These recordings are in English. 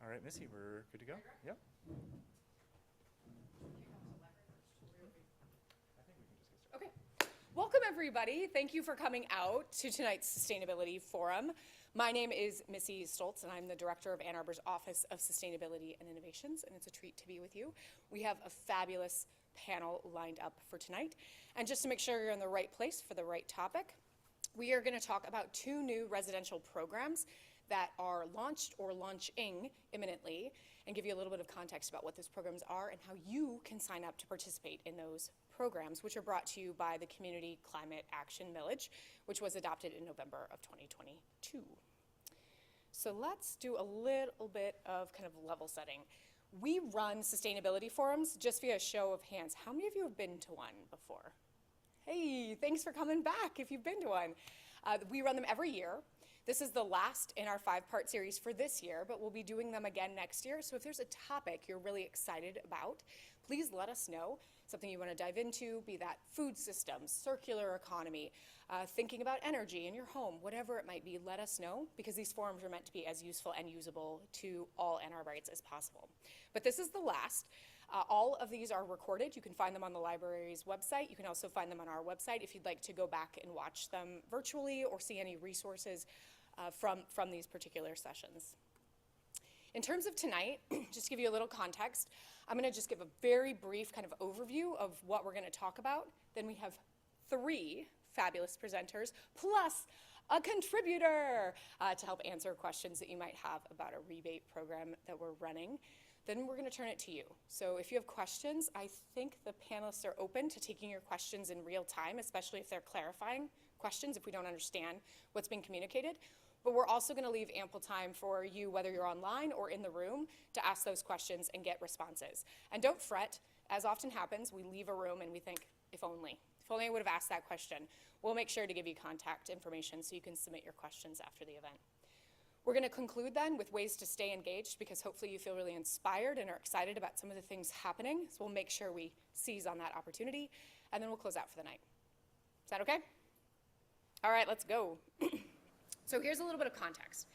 All right, Missy, we're good to go? Yep. Okay. Welcome, everybody. Thank you for coming out to tonight's Sustainability Forum. My name is Missy Stoltz, and I'm the Director of Ann Arbor's Office of Sustainability and Innovations, and it's a treat to be with you. We have a fabulous panel lined up for tonight. And just to make sure you're in the right place for the right topic, we are going to talk about two new residential programs that are launched or launching imminently, and give you a little bit of context about what those programs are and how you can sign up to participate in those programs, which are brought to you by the Community Climate Action Millage, which was adopted in November of 2022. So let's do a little bit of kind of level setting. We run sustainability forums just via a show of hands. How many of you have been to one before? Hey, thanks for coming back if you've been to one. We run them every year. This is the last in our 5-part series for this year, but we'll be doing them again next year. So if there's a topic you're really excited about, please let us know. Something you want to dive into, be that food systems, circular economy, thinking about energy in your home, whatever it might be, let us know, because these forums are meant to be as useful and usable to all Ann Arborites as possible. But this is the last. All of these are recorded. You can find them on the library's website. You can also find them on our website if you'd like to go back and watch them virtually or see any resources from these particular sessions. In terms of tonight, just to give you a little context, I'm going to just give a very brief kind of overview of what we're going to talk about. Then we have 3 fabulous presenters, plus a contributor to help answer questions that you might have about a rebate program that we're running. Then we're going to turn it to you. So if you have questions, I think the panelists are open to taking your questions in real time, especially if they're clarifying questions, if we don't understand what's being communicated. But we're also going to leave ample time for you, whether you're online or in the room, to ask those questions and get responses. And don't fret. As often happens, we leave a room and we think, if only I would have asked that question. We'll make sure to give you contact information so you can submit your questions after the event. We're going to conclude then with ways to stay engaged, because hopefully you feel really inspired and are excited about some of the things happening. So we'll make sure we seize on that opportunity, and then we'll close out for the night. Is that okay? All right, let's go. So here's a little bit of context.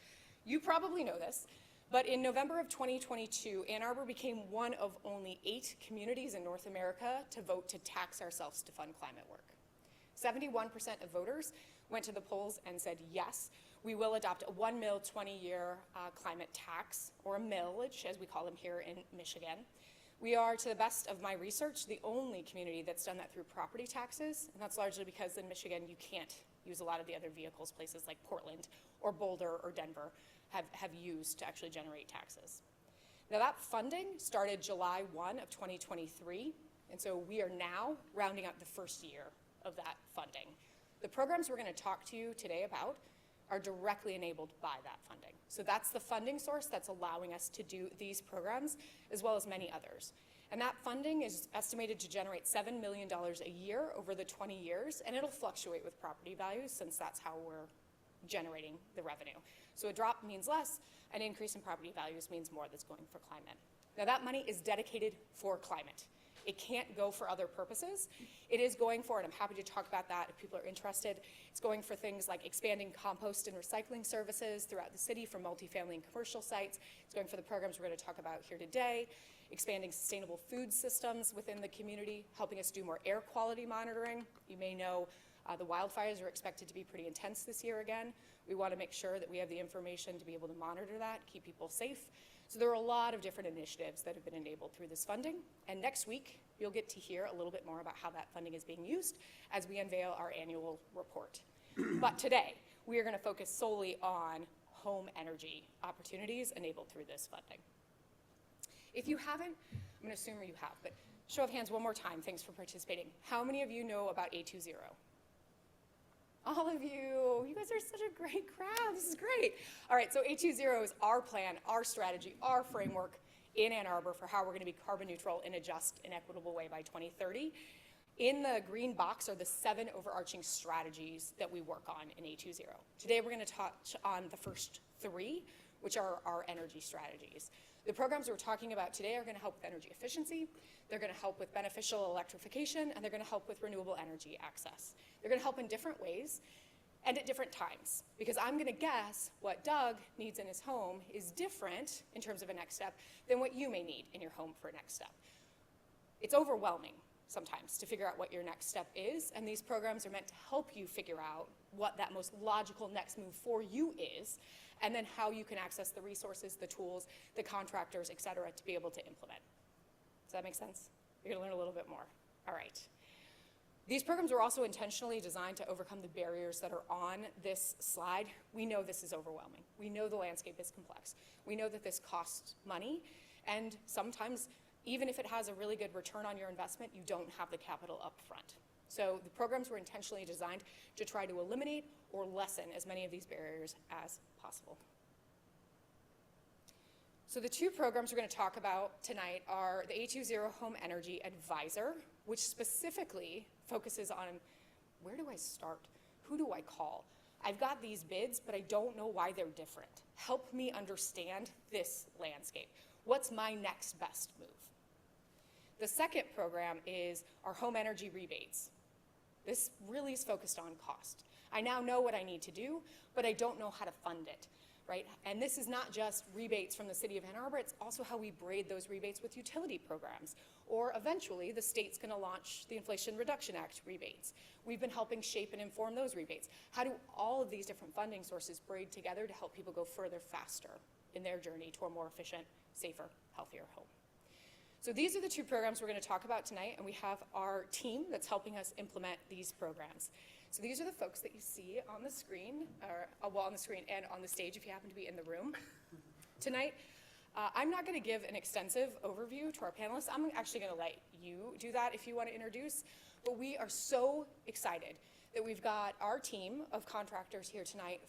You probably know this, but in November of 2022, Ann Arbor became one of only 8 communities in North America to vote to tax ourselves to fund climate work. 71% of voters went to the polls and said, yes, we will adopt a 1 mil 20-year climate tax, or a millage, as we call them here in Michigan. We are, to the best of my research, the only community that's done that through property taxes, and that's largely because in Michigan you can't use a lot of the other vehicles places like Portland or Boulder or Denver have used to actually generate taxes. Now that funding started July 1 of 2023, and so we are now rounding out the first year of that funding. The programs we're going to talk to you today about are directly enabled by that funding. So that's the funding source that's allowing us to do these programs, as well as many others. And that funding is estimated to generate $7 million a year over the 20 years, and it'll fluctuate with property values since that's how we're generating the revenue. So a drop means less, an increase in property values means more that's going for climate. Now that money is dedicated for climate. It can't go for other purposes. It is going for, and I'm happy to talk about that if people are interested, it's going for things like expanding compost and recycling services throughout the city for multifamily and commercial sites. It's going for the programs we're going to talk about here today, expanding sustainable food systems within the community, helping us do more air quality monitoring. You may know the wildfires are expected to be pretty intense this year again. We want to make sure that we have the information to be able to monitor that, keep people safe. So there are a lot of different initiatives that have been enabled through this funding. And next week, you'll get to hear a little bit more about how that funding is being used as we unveil our annual report. But today, we are going to focus solely on home energy opportunities enabled through this funding. If you haven't, I'm going to assume you have, but show of hands one more time. Thanks for participating. How many of you know about A2Zero? All of you. You guys are such a great crowd. This is great. All right, so A2Zero is our plan, our strategy, our framework in Ann Arbor for how we're going to be carbon neutral in a just and equitable way by 2030. In the green box are the 7 overarching strategies that we work on in A2Zero. Today we're going to touch on the first 3, which are our energy strategies. The programs we're talking about today are going to help with energy efficiency, they're going to help with beneficial electrification, and they're going to help with renewable energy access. They're going to help in different ways. and at different times, because I'm gonna guess what Doug needs in his home is different in terms of a next step than what you may need in your home for a next step. It's overwhelming sometimes to figure out what your next step is, and these programs are meant to help you figure out what that most logical next move for you is, and then how you can access the resources, the tools, the contractors, et cetera, to be able to implement. Does that make sense? You're gonna learn a little bit more. All right. These programs were also intentionally designed to overcome the barriers that are on this slide. We know this is overwhelming. We know the landscape is complex. We know that this costs money, and sometimes, even if it has a really good return on your investment, you don't have the capital up front. So the programs were intentionally designed to try to eliminate or lessen as many of these barriers as possible. So the two programs we're going to talk about tonight are the A2Zero Home Energy Advisor, which specifically focuses on where do I start? Who do I call? I've got these bids, but I don't know why they're different. Help me understand this landscape. What's my next best move? The second program is our home energy rebates. This really is focused on cost. I now know what I need to do, but I don't know how to fund it, right? And this is not just rebates from the city of Ann Arbor, it's also how we braid those rebates with utility programs. Or eventually, the state's gonna launch the Inflation Reduction Act rebates. We've been helping shape and inform those rebates. How do all of these different funding sources braid together to help people go further faster in their journey to a more efficient, safer, healthier home? So these are the two programs we're going to talk about tonight, and we have our team that's helping us implement these programs. So these are the folks that you see on the screen, or well, on the screen and on the stage if you happen to be in the room tonight. I'm not going to give an extensive overview to our panelists. I'm actually going to let you do that if you want to introduce, but we are so excited that we've got our team of contractors here tonight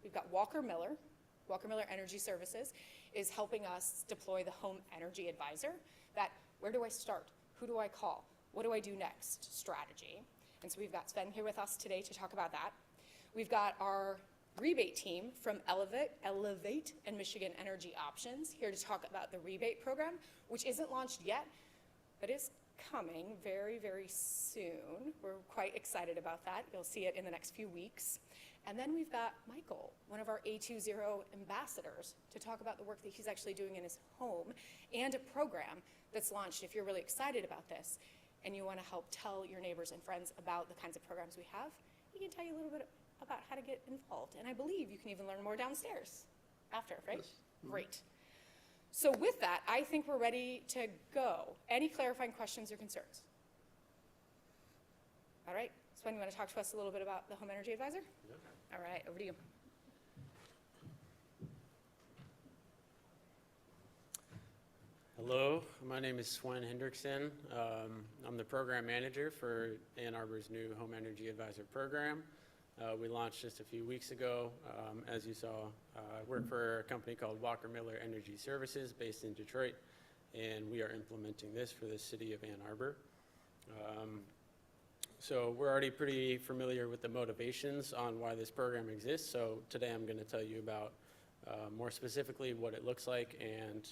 we've got Walker Miller Energy Services is helping us deploy the Home Energy Advisor, that where do I start? Who do I call? What do I do next strategy? And so we've got Sven here with us today to talk about that. We've got our rebate team from Elevate and Michigan Energy Options here to talk about the rebate program, which isn't launched yet, but is coming very, very soon. We're quite excited about that. You'll see it in the next few weeks. And then we've got Michael, one of our A2Zero ambassadors, to talk about the work that he's actually doing in his home and a program that's launched. If you're really excited about this and you want to help tell your neighbors and friends about the kinds of programs we have, he can tell you a little bit about how to get involved. And I believe you can even learn more downstairs after, right? Yes. Great. So with that, I think we're ready to go. Any clarifying questions or concerns? All right. Sven, you want to talk to us a little bit about the Home Energy Advisor? Yeah. All right, over to you. Hello, my name is Sven Hendrickson. I'm the program manager for Ann Arbor's new Home Energy Advisor program. We launched just a few weeks ago. As you saw, I work for a company called Walker Miller Energy Services based in Detroit, and we are implementing this for the city of Ann Arbor. So we're already pretty familiar with the motivations on why this program exists. So today I'm going to tell you about more specifically what it looks like and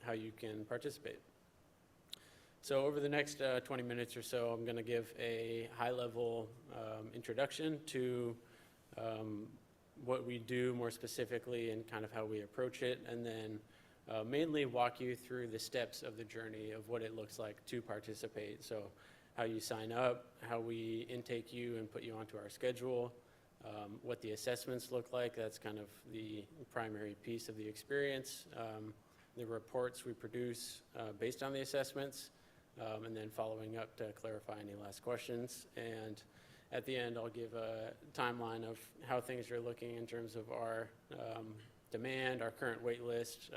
how you can participate. So over the next 20 minutes or so, I'm going to give a high-level introduction to what we do more specifically and kind of how we approach it, and then mainly walk you through the steps of the journey of what it looks like to participate. So how you sign up, how we intake you and put you onto our schedule, what the assessments look like. That's kind of the primary piece of the experience. The reports we produce based on the assessments, and then following up to clarify any last questions. And at the end, I'll give a timeline of how things are looking in terms of our demand, our current wait list,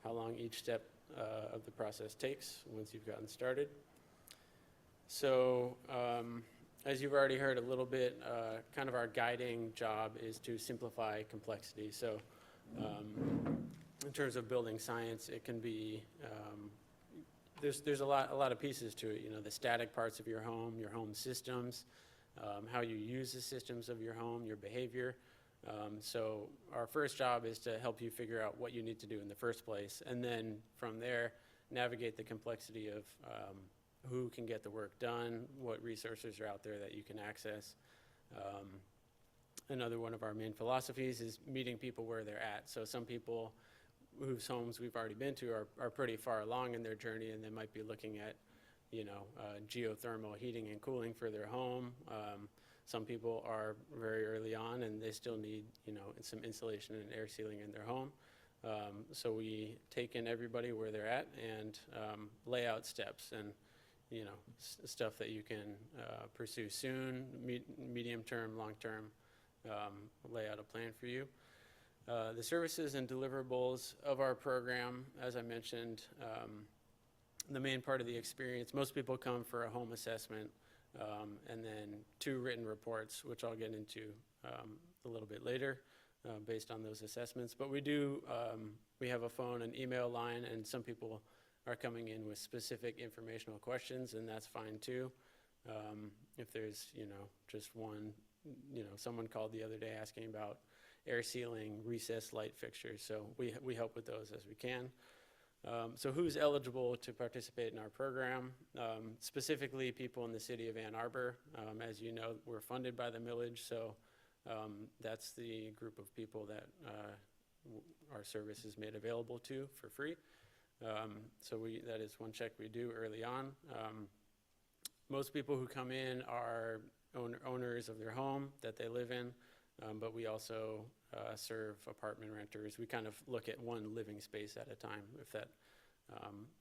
how long each step of the process takes once you've gotten started. So as you've already heard a little bit, kind of our guiding job is to simplify complexity. So in terms of building science, it can be, there's a lot of pieces to it. You know, the static parts of your home systems, how you use the systems of your home, your behavior. So our first job is to help you figure out what you need to do in the first place, and then from there, navigate the complexity of who can get the work done, what resources are out there that you can access, Another one of our main philosophies is meeting people where they're at. So some people whose homes we've already been to are pretty far along in their journey, and they might be looking at, geothermal heating and cooling for their home. Some people are very early on, and they still need, some insulation and air sealing in their home. So we take in everybody where they're at and lay out steps and, stuff that you can pursue soon, medium term, long term, lay out a plan for you. The services and deliverables of our program, as I mentioned, the main part of the experience, most people come for a home assessment and then 2 written reports, which I'll get into a little bit later based on those assessments. But we have a phone and email line, and some people are coming in with specific informational questions, and that's fine too. If there's, just one, someone called the other day asking about air sealing, recessed light fixtures, so we help with those as we can. So who's eligible to participate in our program? Specifically, people in the city of Ann Arbor. As you know, we're funded by the Millage, so that's the group of people that our service is made available to for free. So that is one check we do early on. Most people who come in are owners of their home that they live in, but we also serve apartment renters. We kind of look at one living space at a time, if that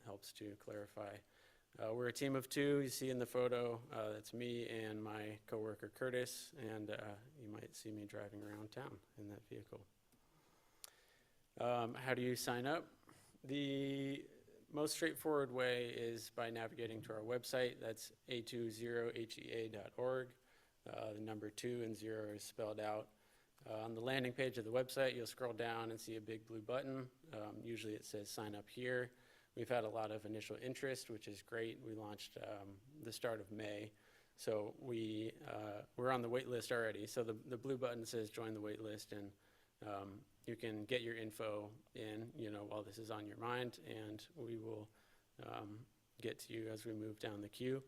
helps to clarify. We're a team of 2. You see in the photo, that's me and my coworker Curtis, and you might see me driving around town in that vehicle. How do you sign up? The most straightforward way is by navigating to our website. That's A2Zero.org. The number 2 and 0 is spelled out. On the landing page of the website, you'll scroll down and see a big blue button. Usually it says sign up here. We've had a lot of initial interest, which is great. We launched the start of May. So we're on the wait list already. So the blue button says join the wait list, and you can get your info in, while this is on your mind, and we will get to you as we move down the queue.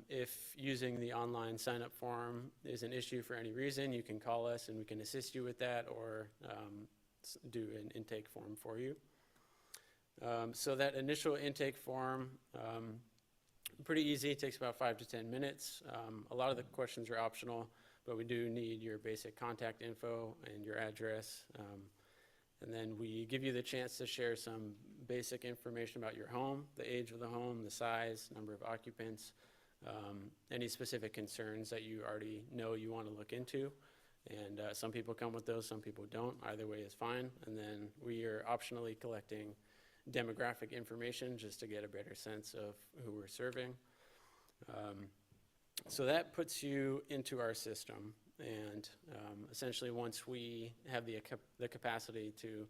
If using the online sign-up form is an issue for any reason, you can call us and we can assist you with that, or do an intake form for you. So that initial intake form, pretty easy. It takes about 5 to 10 minutes. A lot of the questions are optional, but we do need your basic contact info and your address. And then we give you the chance to share some basic information about your home, the age of the home, the size, number of occupants, any specific concerns that you already know you want to look into. And some people come with those, some people don't. Either way is fine. And then we are optionally collecting demographic information just to get a better sense of who we're serving. So that puts you into our system. And essentially, once we have the capacity to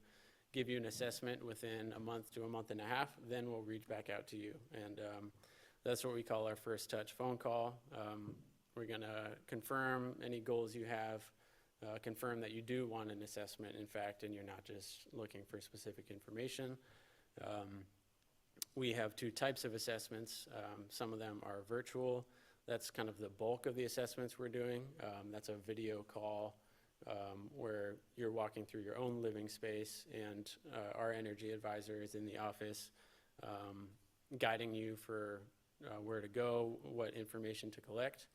give you an assessment within a month to a month and a half, then we'll reach back out to you. And that's what we call our first touch phone call. We're going to confirm any goals you have, confirm that you do want an assessment, in fact, and you're not just looking for specific information. We have 2 types of assessments. Some of them are virtual. That's kind of the bulk of the assessments we're doing. That's a video call where you're walking through your own living space, and our energy advisor is in the office guiding you for where to go, what information to collect.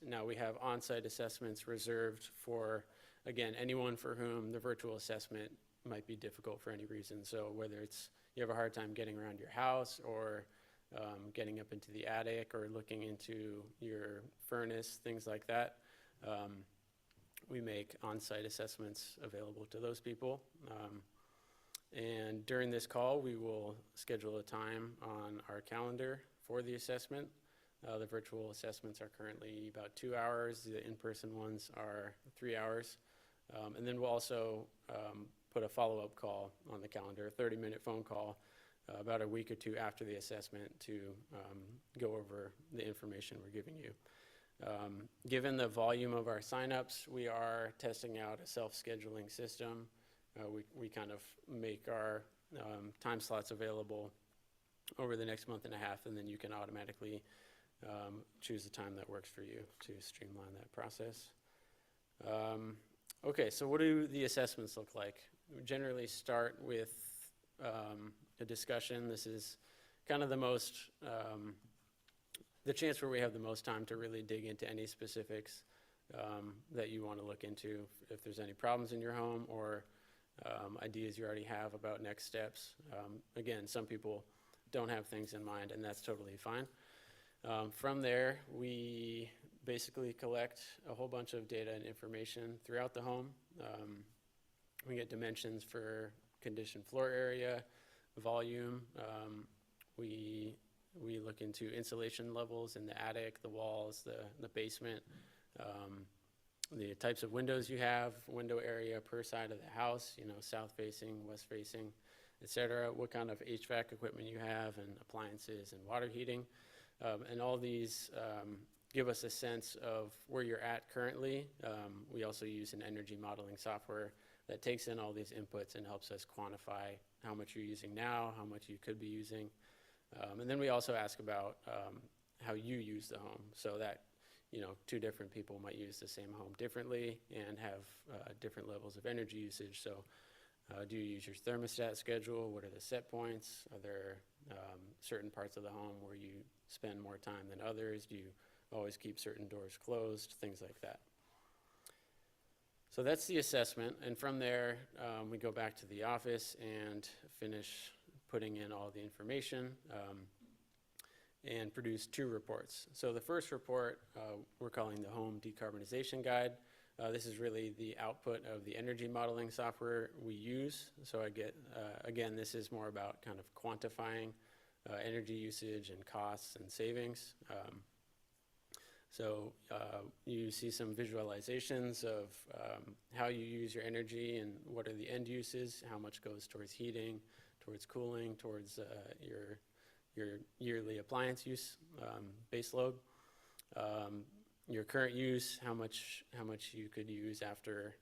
Now we have on-site assessments reserved for, again, anyone for whom the virtual assessment might be difficult for any reason. So whether it's you have a hard time getting around your house, or getting up into the attic, or looking into your furnace, things like that, we make on-site assessments available to those people. And during this call, we will schedule a time on our calendar for the assessment. The virtual assessments are currently about 2 hours. The in-person ones are 3 hours. And then we'll also put a follow-up call on the calendar, a 30-minute phone call about a week or 2 after the assessment to go over the information we're giving you. Given the volume of our signups, we are testing out a self-scheduling system. We kind of make our time slots available over the next month and a half, and then you can automatically choose a time that works for you to streamline that process. Okay, so what do the assessments look like? We generally start with a discussion. This is kind of the chance where we have the most time to really dig into any specifics that you want to look into, if there's any problems in your home or ideas you already have about next steps. Again, some people don't have things in mind, and that's totally fine. From there, we basically collect a whole bunch of data and information throughout the home. We get dimensions for conditioned floor area, volume. We look into insulation levels in the attic, the walls, the basement, the types of windows you have, window area per side of the house, south facing, west facing, etc. What kind of HVAC equipment you have, and appliances and water heating. And all these give us a sense of where you're at currently. We also use an energy modeling software that takes in all these inputs and helps us quantify how much you're using now, how much you could be using. And then we also ask about how you use the home, so that two different people might use the same home differently and have different levels of energy usage. So do you use your thermostat schedule? What are the set points? Are there certain parts of the home where you spend more time than others? Do you always keep certain doors closed? Things like that. So that's the assessment, and from there we go back to the office and finish putting in all the information and produce 2 reports. So the first report we're calling the Home Decarbonization Guide. This is really the output of the energy modeling software we use. So again, this is more about kind of quantifying energy usage and costs and savings. So you see some visualizations of how you use your energy and what are the end uses, how much goes towards heating, towards cooling, towards your yearly appliance use, base load. Your current use, how much you could use after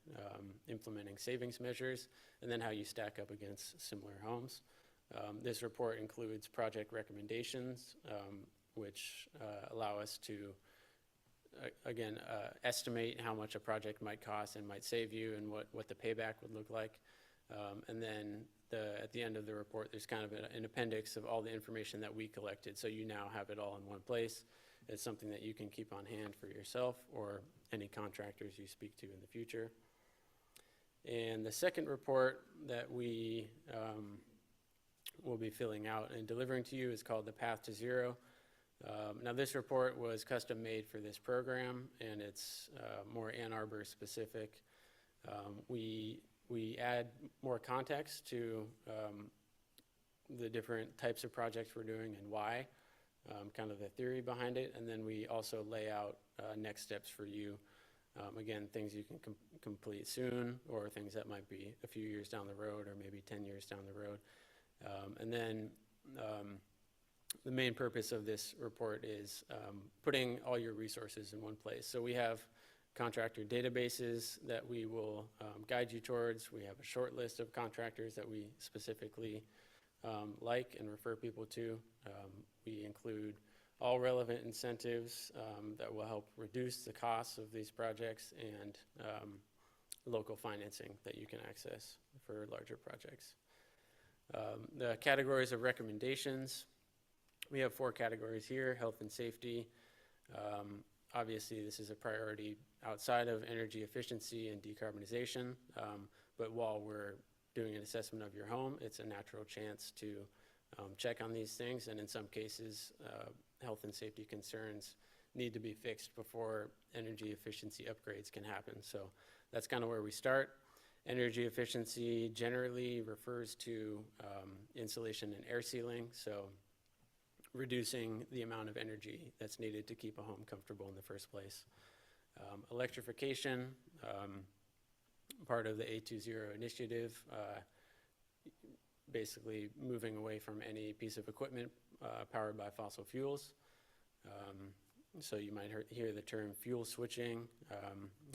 implementing savings measures, and then how you stack up against similar homes. This report includes project recommendations, which allow us to again, estimate how much a project might cost and might save you, and what the payback would look like. And then at the end of the report, there's kind of an appendix of all the information that we collected, so you now have it all in one place. It's something that you can keep on hand for yourself or any contractors you speak to in the future. And the second report that we will be filling out and delivering to you is called the A2Zero. Now this report was custom made for this program, and it's more Ann Arbor specific. We add more context to the different types of projects we're doing and why, kind of the theory behind it, and then we also lay out next steps for you. Again, things you can complete soon, or things that might be a few years down the road, or maybe 10 years down the road. And then the main purpose of this report is putting all your resources in one place. So we have contractor databases that we will guide you towards. We have a short list of contractors that we specifically like and refer people to. We include all relevant incentives that will help reduce the costs of these projects, and local financing that you can access for larger projects. The categories of recommendations, we have 4 categories here: health and safety. Obviously, this is a priority outside of energy efficiency and decarbonization, but while we're doing an assessment of your home, it's a natural chance to check on these things, and in some cases, health and safety concerns need to be fixed before energy efficiency upgrades can happen. So that's kind of where we start. Energy efficiency generally refers to insulation and air sealing, so reducing the amount of energy that's needed to keep a home comfortable in the first place. Electrification, part of the A2Zero initiative, basically moving away from any piece of equipment powered by fossil fuels. So you might hear the term fuel switching,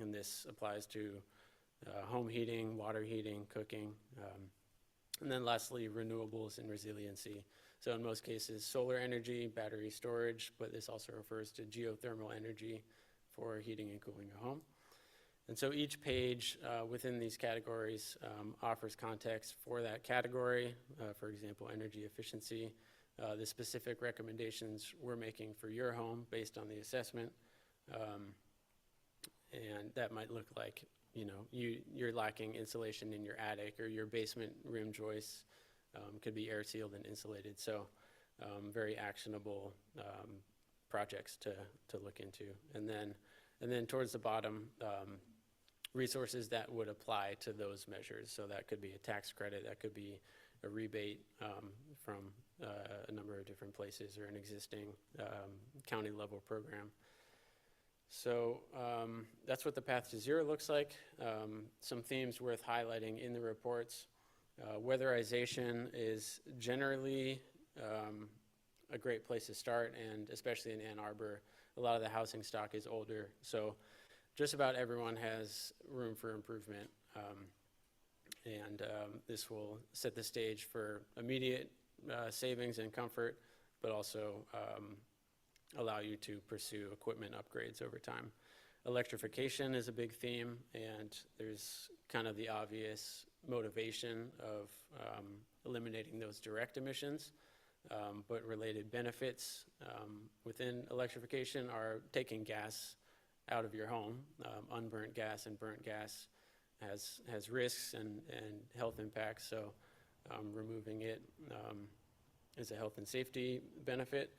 and this applies to home heating, water heating, cooking. And then lastly, renewables and resiliency. So in most cases, solar energy, battery storage, but this also refers to geothermal energy for heating and cooling a home. And so each page within these categories offers context for that category. For example, energy efficiency, the specific recommendations we're making for your home based on the assessment. And that might look like, you're lacking insulation in your attic, or your basement rim joists could be air sealed and insulated. So very actionable projects to look into. And then towards the bottom, resources that would apply to those measures. So that could be a tax credit, that could be a rebate from a number of different places, or an existing county level program. So that's what the path to zero looks like. Some themes worth highlighting in the reports. Weatherization is generally a great place to start, and especially in Ann Arbor, a lot of the housing stock is older. So just about everyone has room for improvement, and this will set the stage for immediate savings and comfort, but also allow you to pursue equipment upgrades over time. Electrification is a big theme, and there's kind of the obvious motivation of eliminating those direct emissions, but related benefits within electrification are taking gas out of your home. Unburnt gas and burnt gas has risks and health impacts, so removing it is a health and safety benefit.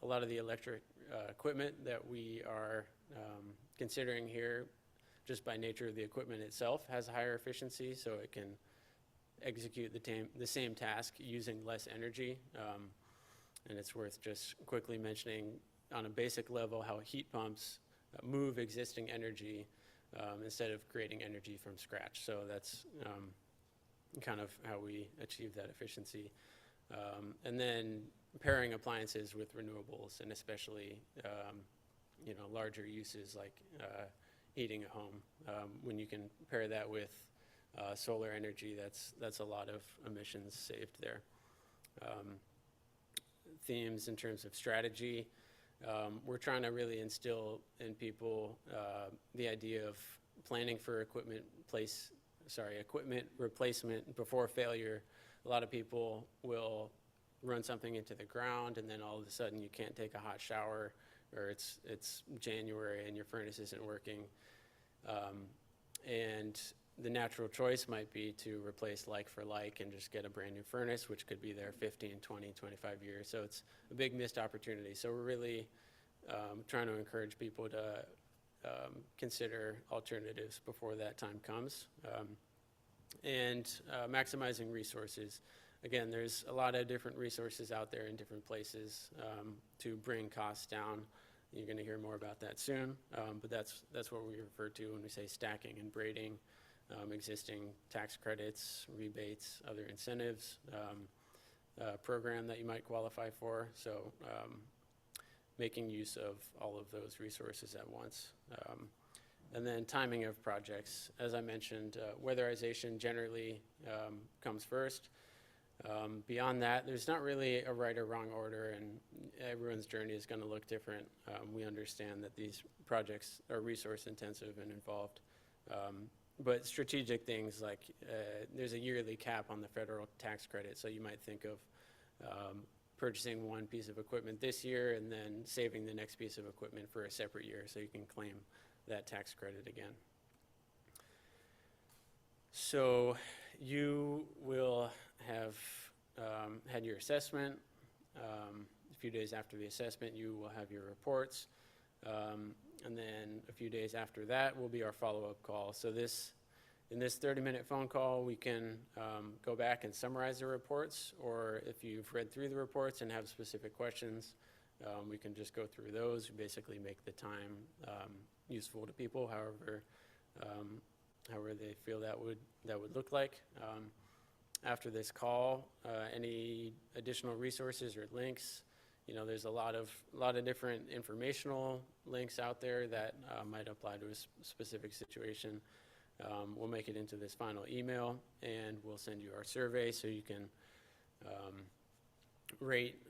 A lot of the electric equipment that we are considering here, just by nature of the equipment itself, has a higher efficiency, so it can execute the same task using less energy. And it's worth just quickly mentioning on a basic level how heat pumps move existing energy instead of creating energy from scratch. So that's kind of how we achieve that efficiency. And then pairing appliances with renewables, and especially larger uses like heating a home. When you can pair that with solar energy, that's a lot of emissions saved there. Themes in terms of strategy. We're trying to really instill in people the idea of planning for equipment replacement before failure. A lot of people will run something into the ground, and then all of a sudden you can't take a hot shower, or it's January and your furnace isn't working. And the natural choice might be to replace like for like and just get a brand new furnace, which could be there 15, 20, 25 years. So it's a big missed opportunity. So we're really trying to encourage people to consider alternatives before that time comes. And maximizing resources. Again, there's a lot of different resources out there in different places to bring costs down. You're going to hear more about that soon, but that's what we refer to when we say stacking and braiding, existing tax credits, rebates, other incentives, program that you might qualify for. So making use of all of those resources at once. And then timing of projects. As I mentioned, weatherization generally comes first. Beyond that, there's not really a right or wrong order, and everyone's journey is going to look different. We understand that these projects are resource intensive and involved. But strategic things like there's a yearly cap on the federal tax credit, so you might think of purchasing one piece of equipment this year and then saving the next piece of equipment for a separate year so you can claim that tax credit again. So you will have had your assessment. A few days after the assessment, you will have your reports. And then a few days after that will be our follow-up call. So in this 30-minute phone call, we can go back and summarize the reports, or if you've read through the reports and have specific questions, we can just go through those. We basically make the time useful to people, however they feel that would look like. After this call, any additional resources or links, there's a lot of different informational links out there that might apply to a specific situation. We'll make it into this final email, and we'll send you our survey so you can rate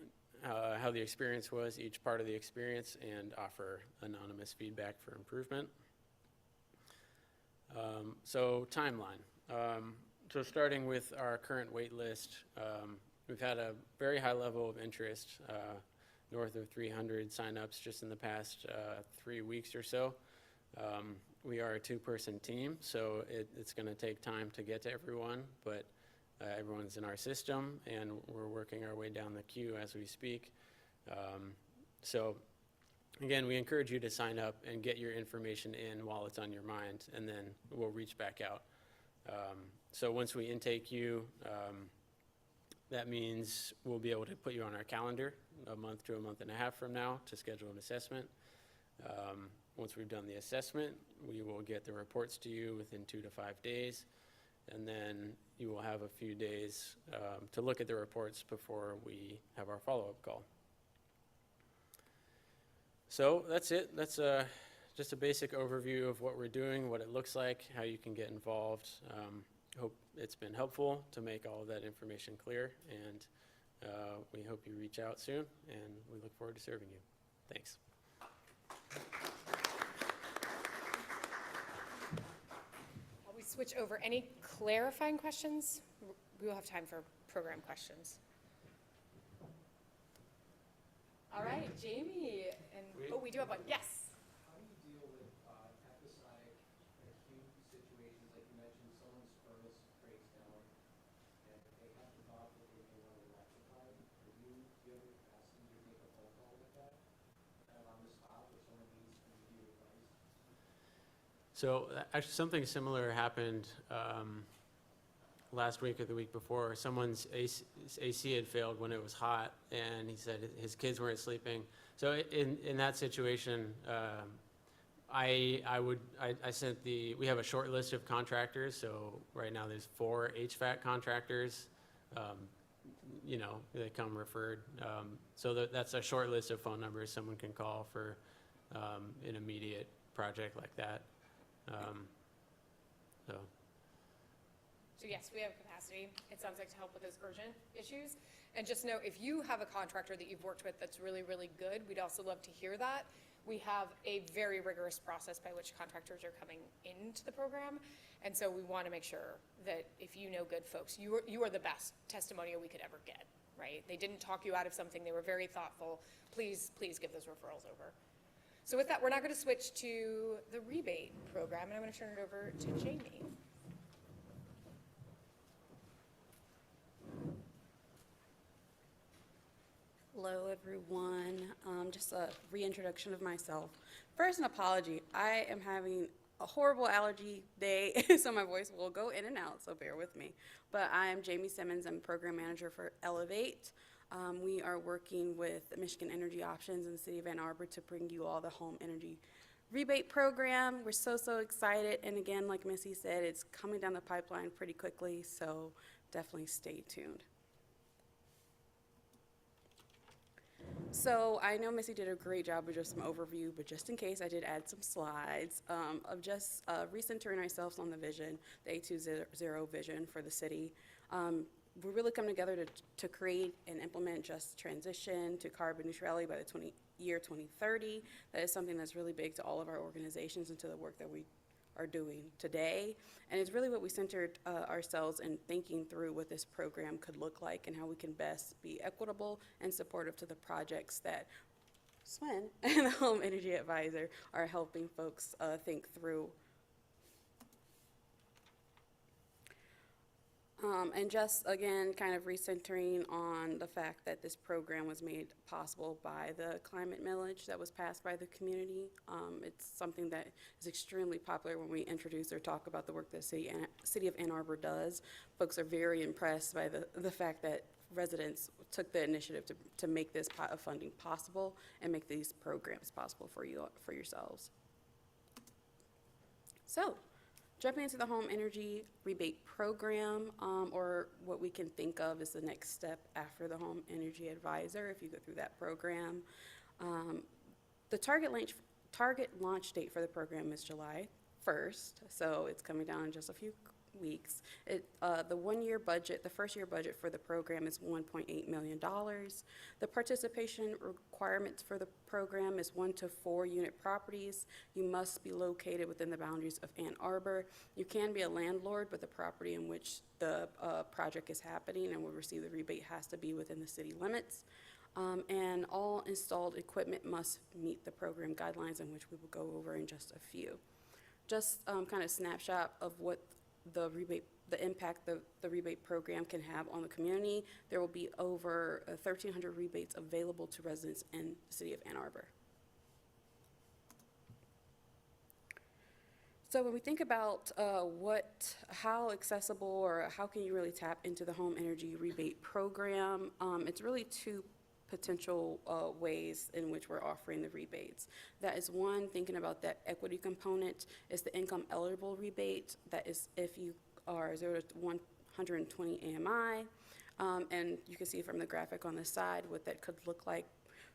how the experience was, each part of the experience, and offer anonymous feedback for improvement. So timeline. So starting with our current wait list, we've had a very high level of interest, north of 300 signups just in the past 3 weeks or so. We are a 2-person team, so it's going to take time to get to everyone, but everyone's in our system, and we're working our way down the queue as we speak. So again, we encourage you to sign up and get your information in while it's on your mind, and then we'll reach back out. So once we intake you, that means we'll be able to put you on our calendar a month to a month and a half from now to schedule an assessment. Once we've done the assessment, we will get the reports to you within 2 to 5 days, and then you will have a few days to look at the reports before we have our follow-up call. So that's it. That's just a basic overview of what we're doing, what it looks like, how you can get involved. Hope it's been helpful to make all of that information clear, and we hope you reach out soon, and we look forward to serving you. Thanks. While we switch over, any clarifying questions? We will have time for program questions. All right, Jamie, and we do have one. Yes. How do you deal with episodic acute situations, like you mentioned, someone's furnace breaks down and they have to talk that they may want to electrify? Do you have the capacity to make a phone call like that, kind of on the spot, where someone needs immediate advice? So actually something similar happened last week or the week before. Someone's AC had failed when it was hot, and he said his kids weren't sleeping. So in that situation, we have a short list of contractors. So right now there's 4 HVAC contractors. They come referred. So that's a short list of phone numbers someone can call for an immediate project like that. So yes, we have capacity, it sounds like, to help with those urgent issues. And just know, if you have a contractor that you've worked with that's really, really good, we'd also love to hear that. We have a very rigorous process by which contractors are coming into the program. And so we want to make sure that if you know good folks, you are the best testimonial we could ever get, right? They didn't talk you out of something, they were very thoughtful. Please give those referrals over. So with that, we're now going to switch to the rebate program, and I'm going to turn it over to Jamie. Hello, everyone. Just a reintroduction of myself. First, an apology. I am having a horrible allergy day, so my voice will go in and out, so bear with me. But I am Jamie Simmons. I'm program manager for Elevate. We are working with Michigan Energy Options in the city of Ann Arbor to bring you all the home energy rebate program. We're so excited. And again, like Missy said, it's coming down the pipeline pretty quickly, so definitely stay tuned. So I know Missy did a great job with just some overview, but just in case, I did add some slides of just recentering ourselves on the vision, the A2Zero vision for the city. We're really coming together to create and implement just transition to carbon neutrality by the year 2030. That is something that's really big to all of our organizations and to the work that we are doing today. And it's really what we centered ourselves in thinking through what this program could look like and how we can best be equitable and supportive to the projects that Swen and the Home Energy Advisor are helping folks think through. And just, again, kind of recentering on the fact that this program was made possible by the climate millage that was passed by the community. It's something that is extremely popular when we introduce or talk about the work that the city of Ann Arbor does. Folks are very impressed by the fact that residents took the initiative to make this pot of funding possible and make these programs possible for yourselves. So, jumping into the home energy rebate program, or what we can think of as the next step after the home energy advisor, if you go through that program. The target launch date for the program is July 1st, so it's coming down in just a few weeks. The 1-year budget, the first year budget for the program is $1.8 million. The participation requirements for the program is 1 to 4 unit properties. You must be located within the boundaries of Ann Arbor. You can be a landlord, but the property in which the project is happening and will receive the rebate has to be within the city limits. And all installed equipment must meet the program guidelines, in which we will go over in just a few. Just kind of snapshot of what the impact the rebate program can have on the community. There will be over 1,300 rebates available to residents in the city of Ann Arbor. So when we think about how accessible or how can you really tap into the home energy rebate program, it's really two potential ways in which we're offering the rebates. That is one, thinking about that equity component, is the income eligible rebate. That is if you are 0 to 120 AMI, and you can see from the graphic on the side what that could look like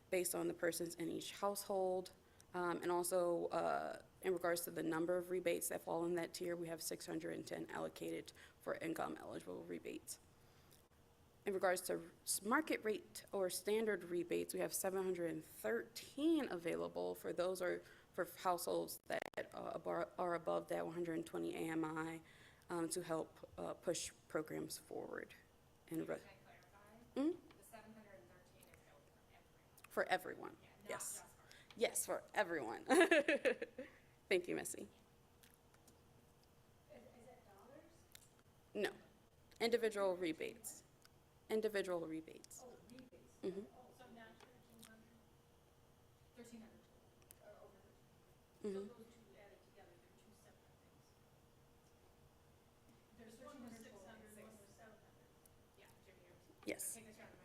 based on the persons in each household. And also in regards to the number of rebates that fall in that tier, we have 610 allocated for income eligible rebates. In regards to market rate or standard rebates, we have 713 available for those for households that are above that 120 AMI to help push programs forward. And Can I clarify? The 713 is available for everyone, yeah, yes. Yes, for everyone. Thank you, Missy. Is it dollars? No, individual rebates. Individual rebates. Oh, rebates. Mhm. Oh, so not 1,300? 1,300 total, or over 1,300. Mhm. So those two added together, they're two separate things. There's 1,300 total and 700. Yeah, Jimmy, you're Yes. taking a shot at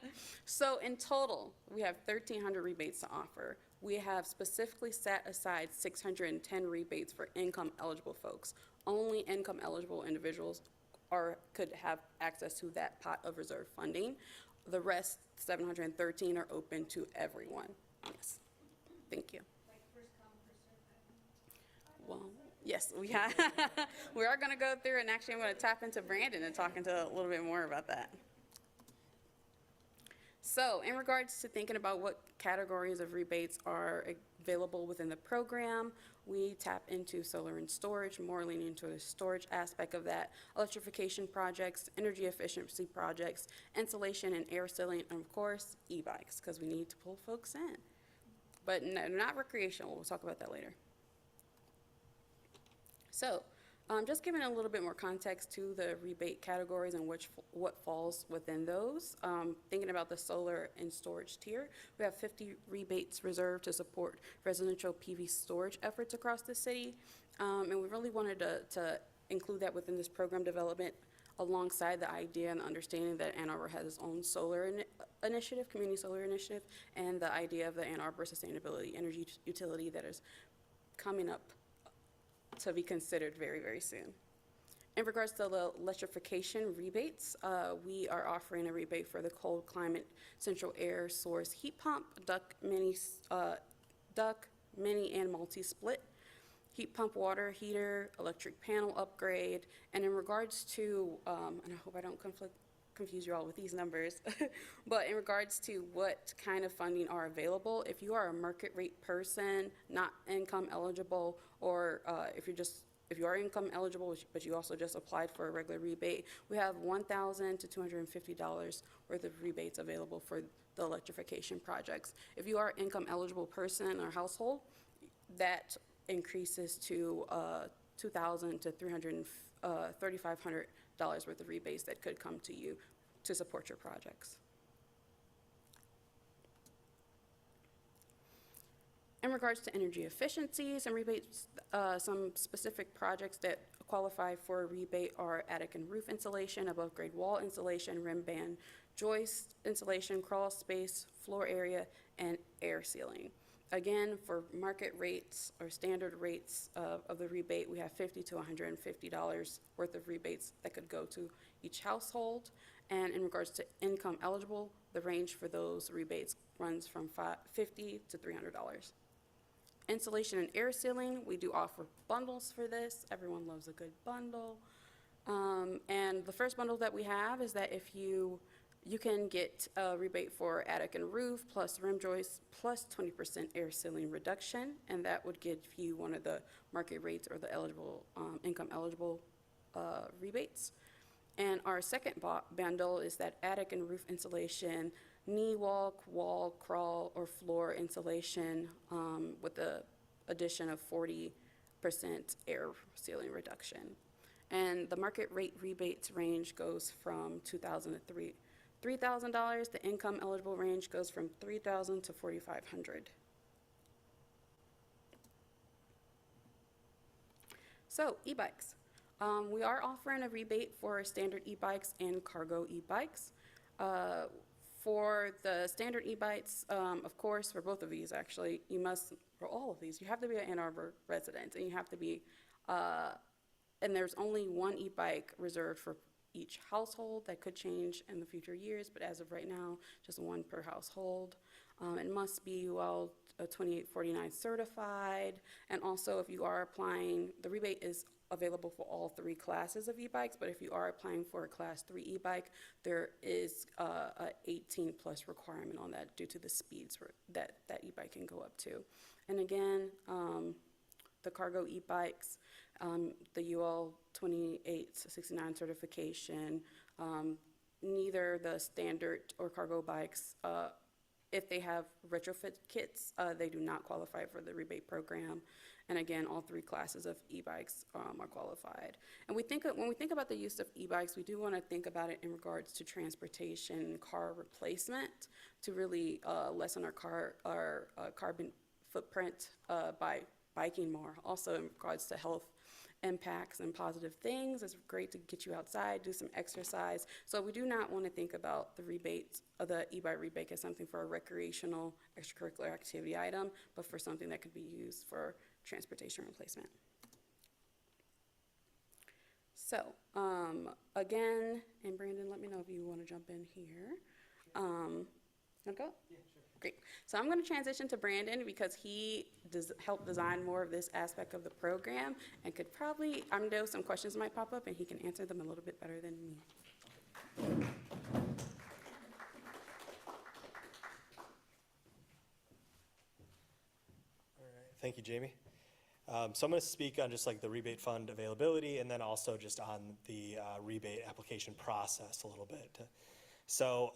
my So in total, we have 1,300 rebates to offer. We have specifically set aside 610 rebates for income eligible folks. Only income eligible individuals could have access to that pot of reserve funding. The rest, 713, are open to everyone. Yes. Thank you. Like first come, first served? Well, yes, we have. We are going to go through, and actually I'm going to tap into Brandon and talk into a little bit more about that. So in regards to thinking about what categories of rebates are available within the program, we tap into solar and storage, more leaning into the storage aspect of that, electrification projects, energy efficiency projects, insulation and air sealing, and of course, e-bikes, because we need to pull folks in. But no, not recreational. We'll talk about that later. So just giving a little bit more context to the rebate categories and what falls within those. Thinking about the solar and storage tier, we have 50 rebates reserved to support residential PV storage efforts across the city. And we really wanted to include that within this program development alongside the idea and understanding that Ann Arbor has its own solar initiative, community solar initiative, and the idea of the Ann Arbor Sustainability Energy Utility that is coming up to be considered very, very soon. In regards to the electrification rebates, we are offering a rebate for the cold climate central air source heat pump, duct, mini, and multi-split, heat pump water heater, electric panel upgrade, and in regards to, and I hope I don't confuse you all with these numbers, but in regards to what kind of funding are available, if you are a market rate person, not income eligible, or if you are income eligible, but you also just applied for a regular rebate, we have $1,000 to $250 worth of rebates available for the electrification projects. If you are income eligible person or household, that increases to $2,000 to $3,500 worth of rebates that could come to you to support your projects. In regards to energy efficiencies and rebates, some specific projects that qualify for a rebate are attic and roof insulation, above grade wall insulation, rim band joist insulation, crawl space, floor area, and air sealing. Again, for market rates or standard rates of the rebate, we have $50 to $150 worth of rebates that could go to each household. And in regards to income eligible, the range for those rebates runs from $50 to $300. Insulation and air sealing, we do offer bundles for this. Everyone loves a good bundle. And the first bundle that we have is that if you can get a rebate for attic and roof, plus rim joists, plus 20% air sealing reduction, and that would give you one of the market rates or the eligible, income eligible rebates. And our second bundle is that attic and roof insulation, knee wall, crawl, or floor insulation with the addition of 40% air sealing reduction. And the market rate rebates range goes from $2,000 to $3,000. The income eligible range goes from $3,000 to $4,500. So e-bikes. We are offering a rebate for standard e-bikes and cargo e-bikes. For the standard e-bikes, of course, for both of these actually, for all of these, you have to be an Ann Arbor resident, and you have to be, and there's only one e-bike reserved for each household. That could change in the future years, but as of right now, just one per household. It must be well 2849 certified, and also if you are applying, the rebate is available for all three classes of e-bikes, but if you are applying for a class 3 e-bike, there is a 18 plus requirement on that due to the speeds that e-bike can go up to. And again, the cargo e-bikes, the UL 2869 certification, neither the standard or cargo bikes, if they have retrofit kits, they do not qualify for the rebate program. And again, all three classes of e-bikes are qualified. And when we think about the use of e-bikes, we do want to think about it in regards to transportation, car replacement, to really lessen our carbon footprint by biking more. Also in regards to health impacts and positive things, it's great to get you outside, do some exercise. So we do not want to think about the rebates, the e-bike rebate as something for a recreational extracurricular activity item, but for something that could be used for transportation replacement. So again, and Brandon, let me know if you want to jump in here. Want to go? Yeah, sure. Great. So I'm going to transition to Brandon because he helped design more of this aspect of the program and could probably, I know some questions might pop up and he can answer them a little bit better than me. All right. Thank you, Jamie. So I'm going to speak on just like the rebate fund availability and then also just on the rebate application process a little bit. So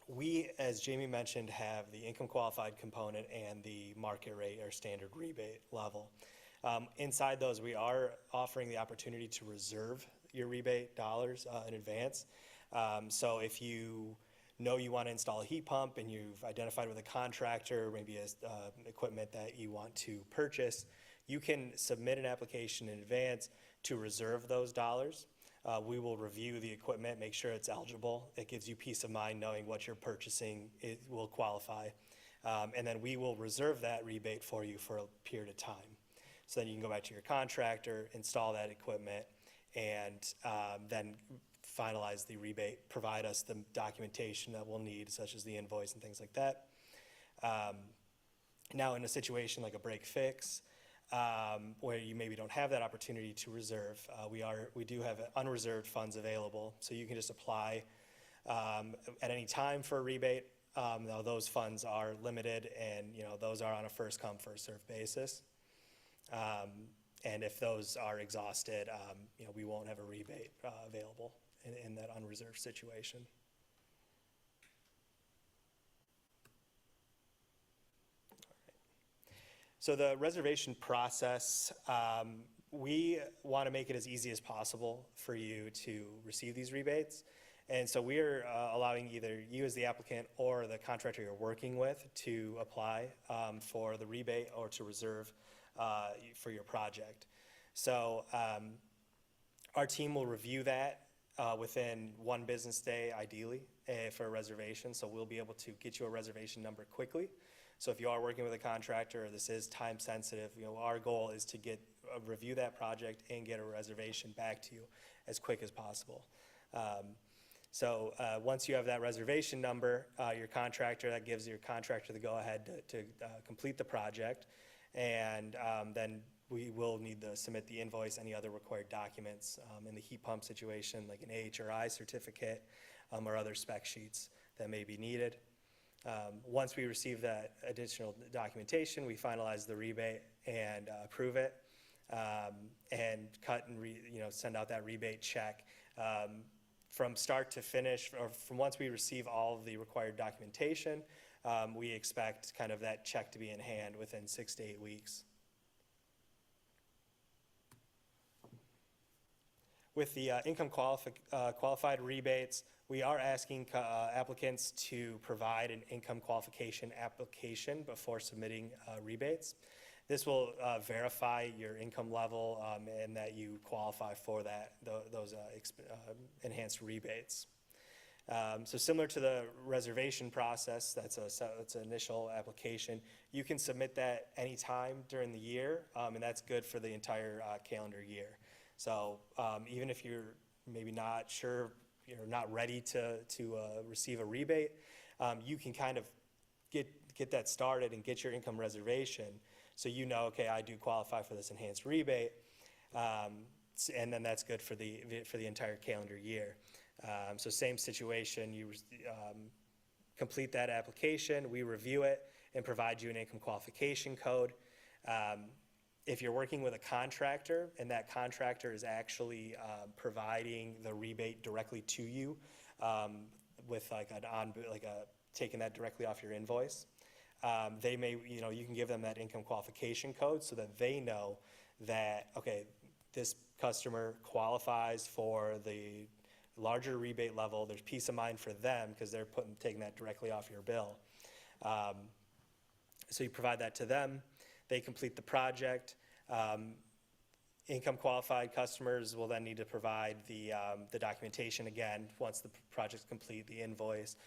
we, as Jamie mentioned, have the income qualified component and the market rate or standard rebate level. Inside those, we are offering the opportunity to reserve your rebate dollars in advance. So if you know you want to install a heat pump and you've identified with a contractor, maybe equipment that you want to purchase, you can submit an application in advance to reserve those dollars. We will review the equipment, make sure it's eligible. It gives you peace of mind knowing what you're purchasing will qualify. And then we will reserve that rebate for you for a period of time. So then you can go back to your contractor, install that equipment, and then finalize the rebate, provide us the documentation that we'll need, such as the invoice and things like that. Now in a situation like a break fix, where you maybe don't have that opportunity to reserve, we do have unreserved funds available, so you can just apply at any time for a rebate. Now those funds are limited, and those are on a first come first served basis. And if those are exhausted, we won't have a rebate available in that unreserved situation. So the reservation process, we want to make it as easy as possible for you to receive these rebates. And so we are allowing either you as the applicant or the contractor you're working with to apply for the rebate or to reserve for your project. So our team will review that within one business day, ideally, for a reservation. So we'll be able to get you a reservation number quickly. So if you are working with a contractor or this is time sensitive, our goal is to review that project and get a reservation back to you as quick as possible. So once you have that reservation number, your contractor, that gives your contractor the go-ahead to complete the project. And then we will need to submit the invoice, any other required documents in the heat pump situation, like an AHRI certificate or other spec sheets that may be needed. Once we receive that additional documentation, we finalize the rebate and approve it, and cut and send out that rebate check. From start to finish, or from once we receive all of the required documentation, we expect kind of that check to be in hand within 6 to 8 weeks. With the income qualified rebates, we are asking applicants to provide an income qualification application before submitting rebates. This will verify your income level and that you qualify for those enhanced rebates. So similar to the reservation process, that's an initial application. You can submit that anytime during the year, and that's good for the entire calendar year. So even if you're maybe not sure, you're not ready to receive a rebate, you can kind of get that started and get your income reservation. So okay, I do qualify for this enhanced rebate, and then that's good for the entire calendar year. So same situation, you complete that application, we review it, and provide you an income qualification code. If you're working with a contractor, and that contractor is actually providing the rebate directly to you, with taking that directly off your invoice, they may, you can give them that income qualification code so that they know that, okay, this customer qualifies for the larger rebate level. There's peace of mind for them because they're taking that directly off your bill. So you provide that to them. They complete the project. Income qualified customers will then need to provide the documentation again once the project's complete, the invoice,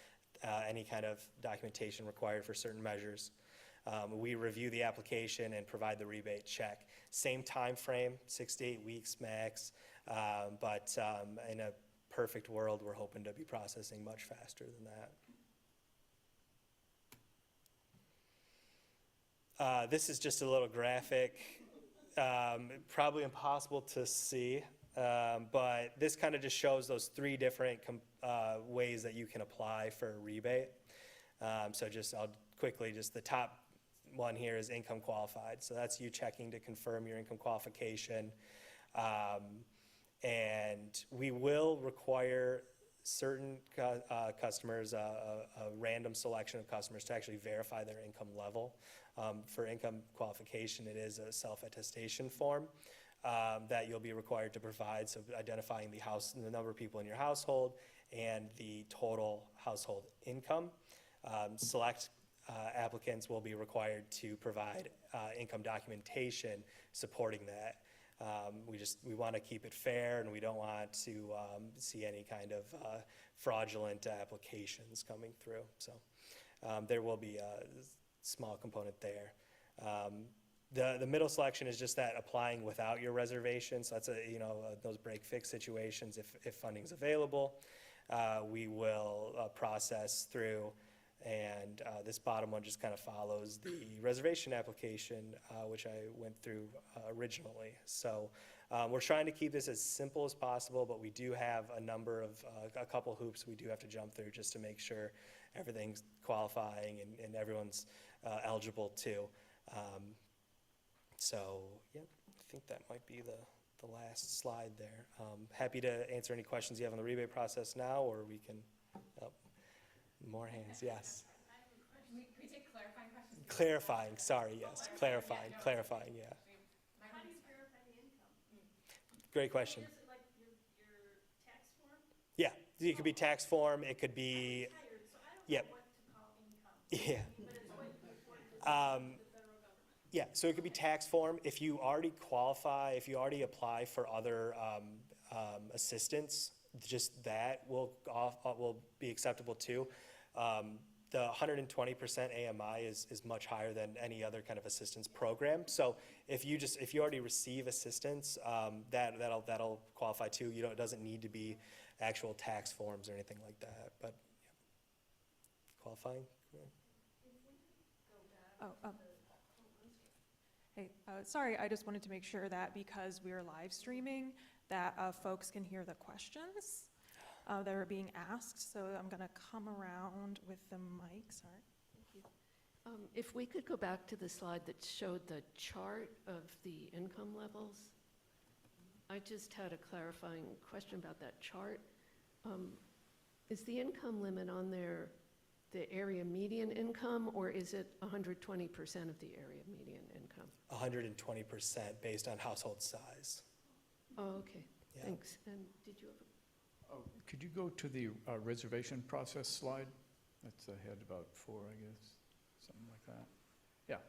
any kind of documentation required for certain measures. We review the application and provide the rebate check. Same time frame, 6 to 8 weeks max, but in a perfect world, we're hoping to be processing much faster than that. This is just a little graphic, probably impossible to see, but this kind of just shows those 3 different ways that you can apply for a rebate. So I'll quickly, just the top one here is income qualified. So that's you checking to confirm your income qualification. And we will require certain customers, a random selection of customers, to actually verify their income level. For income qualification, it is a self-attestation form that you'll be required to provide, so identifying the number of people in your household and the total household income. Select applicants will be required to provide income documentation supporting that. We want to keep it fair, and we don't want to see any kind of fraudulent applications coming through. So there will be a small component there. The middle selection is just that applying without your reservation. So that's those break-fix situations. If funding's available, we will process through. And this bottom one just kind of follows the reservation application, which I went through originally. So we're trying to keep this as simple as possible, but we do have a couple hoops we do have to jump through just to make sure everything's qualifying and everyone's eligible too. So yeah, I think that might be the last slide there. Happy to answer any questions you have on the rebate process now, or we can. More hands, yes. Can we take clarifying questions? Clarifying, sorry, yes. Clarifying, yeah. How do you verify the income? Great question. Is it like your tax form? Yeah, it could be tax form, it could be, I'm tired, so I don't Yep. know what to call income. yeah. But it's way before it goes to the federal government. Yeah, so it could be tax form. If you already qualify, if you already apply for other assistance, just that will be acceptable too. the 120% AMI is much higher than any other kind of assistance program. So if you already receive assistance, that'll qualify too. It doesn't need to be actual tax forms or anything like that, but yeah. Qualifying? Hey, sorry, I just wanted to make sure that because we're live streaming, that folks can hear the questions that are being asked. So I'm going to come around with the mic. Sorry. Thank you. If we could go back to the slide that showed the chart of the income levels. I just had a clarifying question about that chart. Is the income limit on there the area median income, or is it 120% of the area median income? 120% based on household size. Oh, okay, Yeah. thanks. And did you have Could you go to the reservation process slide? That's ahead about 4, I guess, something like that. Yeah.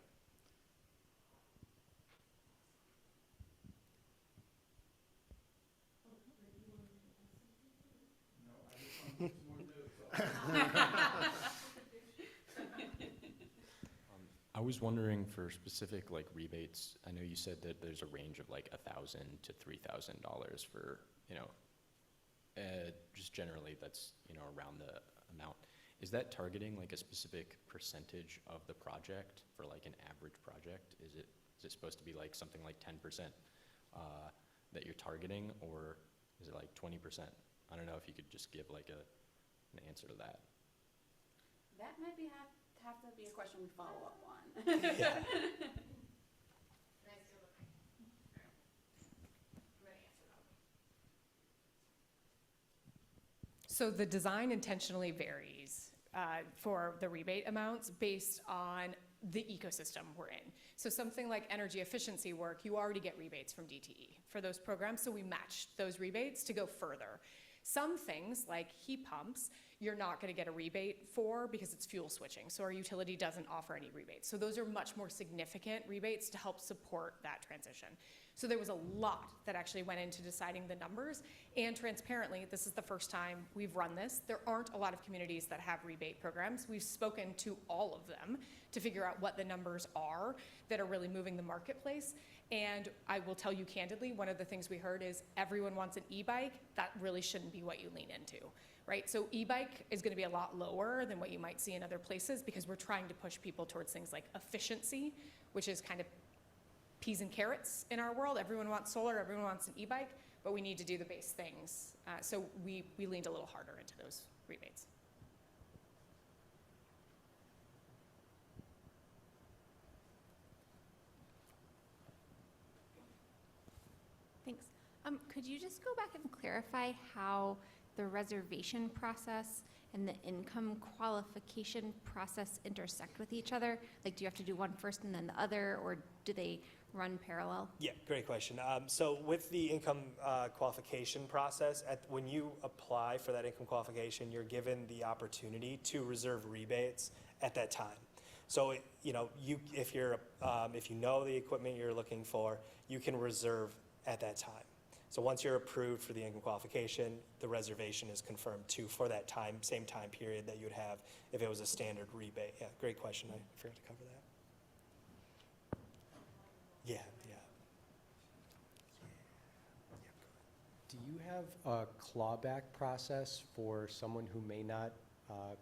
I was wondering for specific like rebates, I know you said that there's a range of like $1,000 to $3,000 for, just generally that's, around the amount. Is that targeting like a specific percentage of the project for like an average project? Is it supposed to be like something like 10% that you're targeting, or is it like 20%? I don't know if you could just give like an answer to that. That might have to be a question we follow up on. Yeah. So the design intentionally varies for the rebate amounts based on the ecosystem we're in. So something like energy efficiency work, you already get rebates from DTE for those programs, so we matched those rebates to go further. Some things like heat pumps, you're not going to get a rebate for because it's fuel switching. So our utility doesn't offer any rebates. So those are much more significant rebates to help support that transition. So there was a lot that actually went into deciding the numbers. And transparently, this is the first time we've run this. There aren't a lot of communities that have rebate programs. We've spoken to all of them to figure out what the numbers are that are really moving the marketplace. And I will tell you candidly, one of the things we heard is everyone wants an e-bike. That really shouldn't be what you lean into, right? So e-bike is going to be a lot lower than what you might see in other places because we're trying to push people towards things like efficiency, which is kind of peas and carrots in our world. Everyone wants solar, everyone wants an e-bike, but we need to do the base things. So we leaned a little harder into those rebates. Thanks. Could you just go back and clarify how the reservation process and the income qualification process intersect with each other? Like, do you have to do one first and then the other, or do they run parallel? Yeah, great question. So with the income qualification process, when you apply for that income qualification, you're given the opportunity to reserve rebates at that time. So if you know the equipment you're looking for, you can reserve at that time. So once you're approved for the income qualification, the reservation is confirmed too for that same time period that you would have if it was a standard rebate. Yeah, great question. I forgot to cover that. Yeah. Do you have a clawback process for someone who may not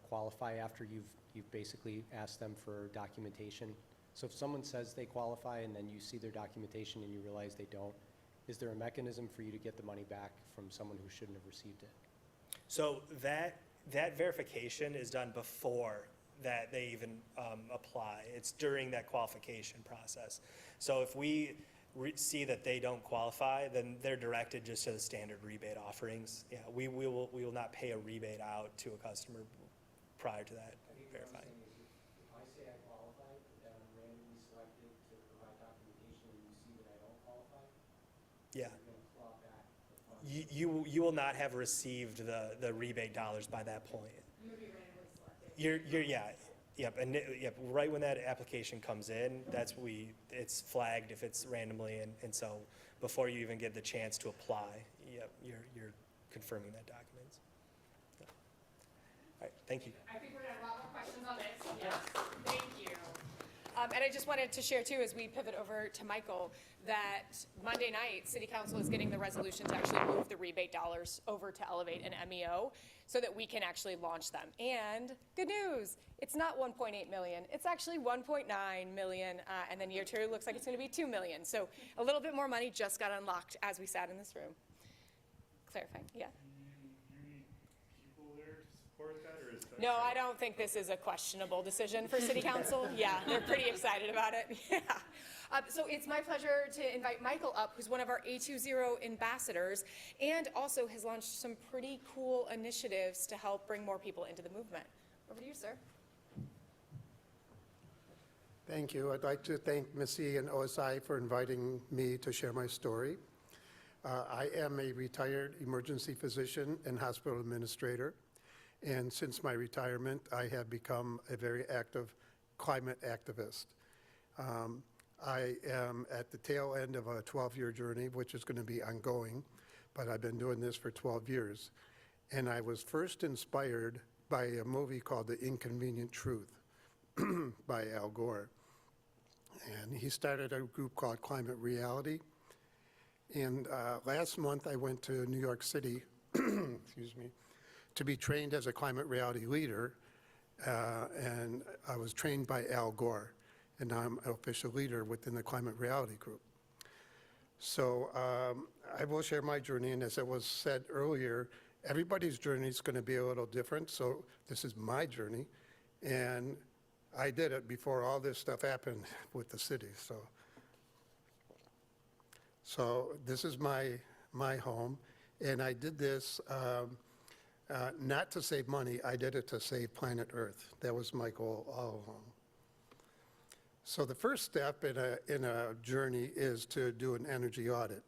qualify after you've basically asked them for documentation? So if someone says they qualify and then you see their documentation and you realize they don't, is there a mechanism for you to get the money back from someone who shouldn't have received it? So that verification is done before that they even apply. It's during that qualification process. So if we see that they don't qualify, then they're directed just to the standard rebate offerings. Yeah, we will not pay a rebate out to a customer prior to that I think what I'm verifying. saying is if I say I qualify, but then I'm randomly selected to provide documentation and you see that I don't qualify, Yeah. you're going to claw back the funds. You will not have received the rebate dollars by that point. You would be randomly selected. Yep, right when that application comes in, it's flagged if it's randomly, and so before you even get the chance to apply, you're confirming that documents. right, thank you. I think we're gonna have a lot more questions on this. Yes, thank you. And I just wanted to share too, as we pivot over to Michael, that Monday night, City Council is getting the resolution to actually move the rebate dollars over to Elevate and MEO so that we can actually launch them. And good news, it's not 1.8 million, it's actually 1.9 million, and then year two looks like it's gonna be 2 million. So a little bit more money just got unlocked as we sat in this room. Clarifying, yeah? You need people there to support that, or is that? No, I don't think this is a questionable decision for City Council. Yeah, they're pretty excited about it. Yeah. So it's my pleasure to invite Michael up, who's one of our A2Zero ambassadors, and also has launched some pretty cool initiatives to help bring more people into the movement. Over to you, sir. Thank you. I'd like to thank Missy and OSI for inviting me to share my story. I am a retired emergency physician and hospital administrator, and since my retirement, I have become a very active climate activist. I am at the tail end of a 12-year journey, which is going to be ongoing, but I've been doing this for 12 years. And I was first inspired by a movie called The Inconvenient Truth by Al Gore. And he started a group called Climate Reality. And last month I went to New York City, excuse me, to be trained as a climate reality leader. And I was trained by Al Gore, and now I'm an official leader within the Climate Reality Group. So I will share my journey, and as it was said earlier, everybody's journey is going to be a little different, so this is my journey, and I did it before all this stuff happened with the city. So this is my home, and I did this not to save money, I did it to save planet Earth. That was my goal all along. So the first step in a journey is to do an energy audit.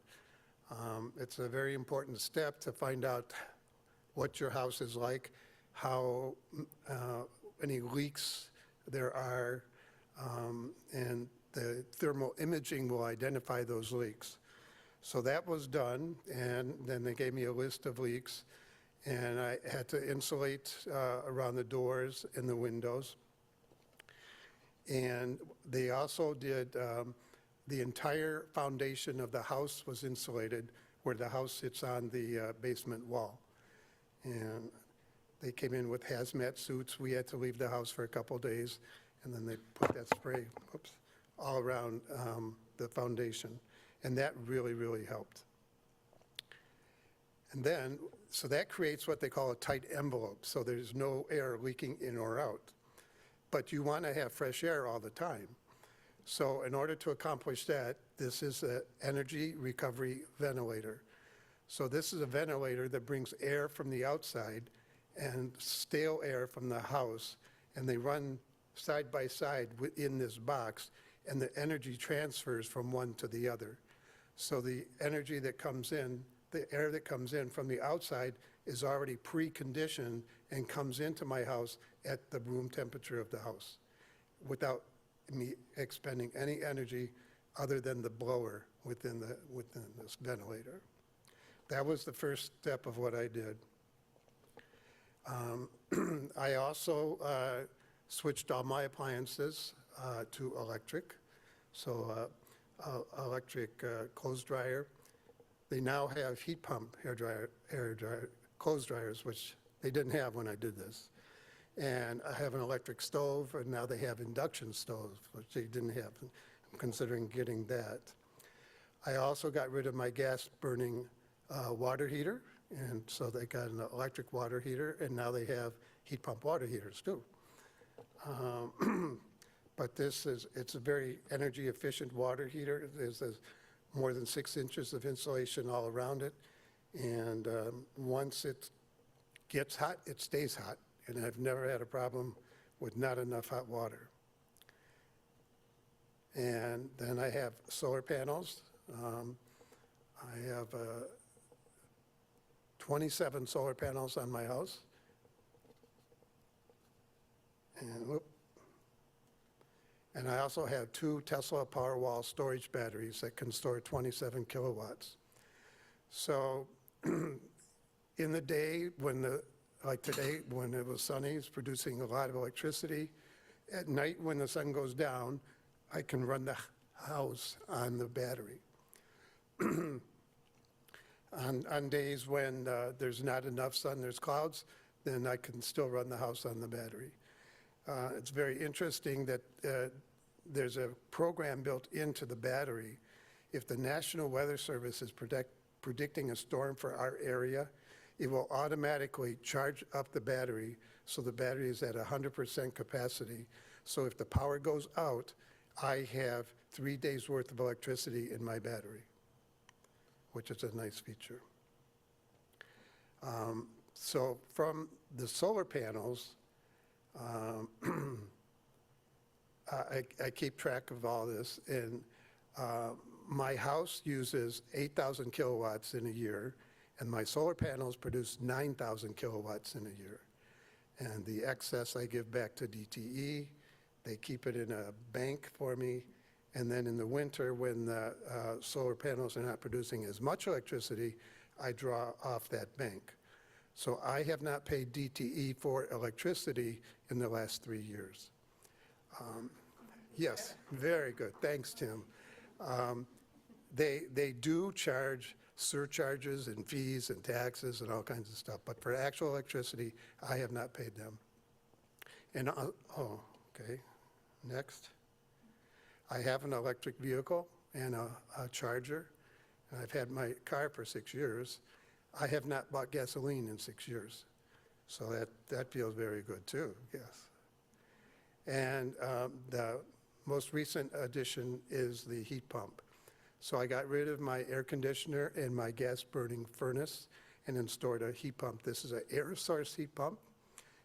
It's a very important step to find out what your house is like, how any leaks there are, and the thermal imaging will identify those leaks. So that was done, and then they gave me a list of leaks, and I had to insulate around the doors and the windows. And they also did, the entire foundation of the house was insulated where the house sits on the basement wall. And they came in with hazmat suits. We had to leave the house for a couple days, and then they put that spray, all around the foundation. And that really, really helped. And then, so that creates what they call a tight envelope, so there's no air leaking in or out. But you want to have fresh air all the time. So in order to accomplish that, this is an energy recovery ventilator. So this is a ventilator that brings air from the outside and stale air from the house, and they run side by side within this box, and the energy transfers from one to the other. So the energy that comes in, the air that comes in from the outside is already preconditioned and comes into my house at the room temperature of the house without me expending any energy other than the blower within this ventilator. That was the first step of what I did. I also switched all my appliances to electric. So electric clothes dryer. They now have heat pump hair dryer, clothes dryers, which they didn't have when I did this. And I have an electric stove, and now they have induction stoves, which they didn't have. I'm considering getting that. I also got rid of my gas burning water heater, and so they got an electric water heater, and now they have heat pump water heaters too. But it's a very energy efficient water heater. There's more than 6 inches of insulation all around it. And once it gets hot, it stays hot. And I've never had a problem with not enough hot water. And then I have solar panels. I have 27 solar panels on my house. And I also have 2 Tesla Powerwall storage batteries that can store 27 kilowatts. So in the day when the like today, when it was sunny, it's producing a lot of electricity. At night, when the sun goes down, I can run the house on the battery. On days when there's not enough sun, there's clouds, then I can still run the house on the battery. It's very interesting that there's a program built into the battery. If the National Weather Service is predicting a storm for our area, it will automatically charge up the battery so the battery is at 100% capacity. So if the power goes out, I have 3 days' worth of electricity in my battery, which is a nice feature. So from the solar panels, I keep track of all this, and my house uses 8,000 kilowatts in a year, and my solar panels produce 9,000 kilowatts in a year. And the excess I give back to DTE. They keep it in a bank for me, and then in the winter, when the solar panels are not producing as much electricity, I draw off that bank. So I have not paid DTE for electricity in the last 3 years. Yes, very good. Thanks, Tim. They do charge surcharges and fees and taxes and all kinds of stuff, but for actual electricity, I have not paid them. And, okay, next. I have an electric vehicle and a charger, and I've had my car for 6 years. I have not bought gasoline in 6 years, so that feels very good too, yes. And the most recent addition is the heat pump. So I got rid of my air conditioner and my gas-burning furnace and then stored a heat pump. This is an air source heat pump.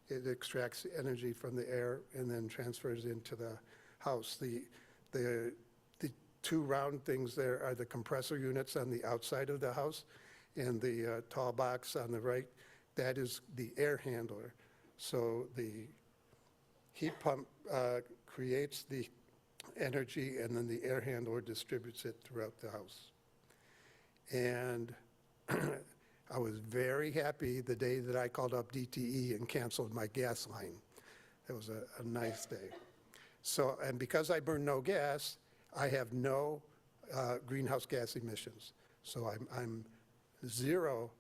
It extracts energy from the air and then transfers into the house. The two round things there are the compressor units on the outside of the house, and the tall box on the right, that is the air handler. So the heat pump creates the energy, and then the air handler distributes it throughout the house. And I was very happy the day that I called up DTE and canceled my gas line. It was a nice day. So, and because I burn no gas, I have no greenhouse gas emissions. So I'm zero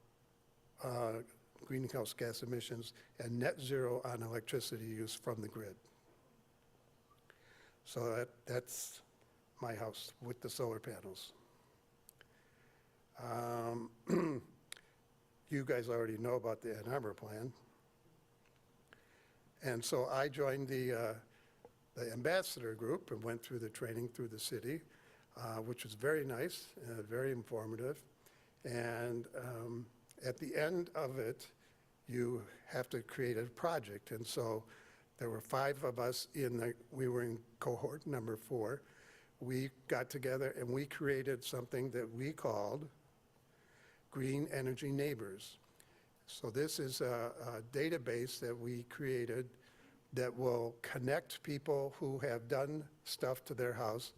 greenhouse gas emissions and net zero on electricity use from the grid. So that's my house with the solar panels. You guys already know about the Ann Arbor plan. And so I joined the ambassador group and went through the training through the city, which was very nice, very informative. And at the end of it, you have to create a project. And so there were 5 of us we were in cohort number 4. We got together and we created something that we called Green Energy Neighbors. So this is a database that we created that will connect people who have done stuff to their house,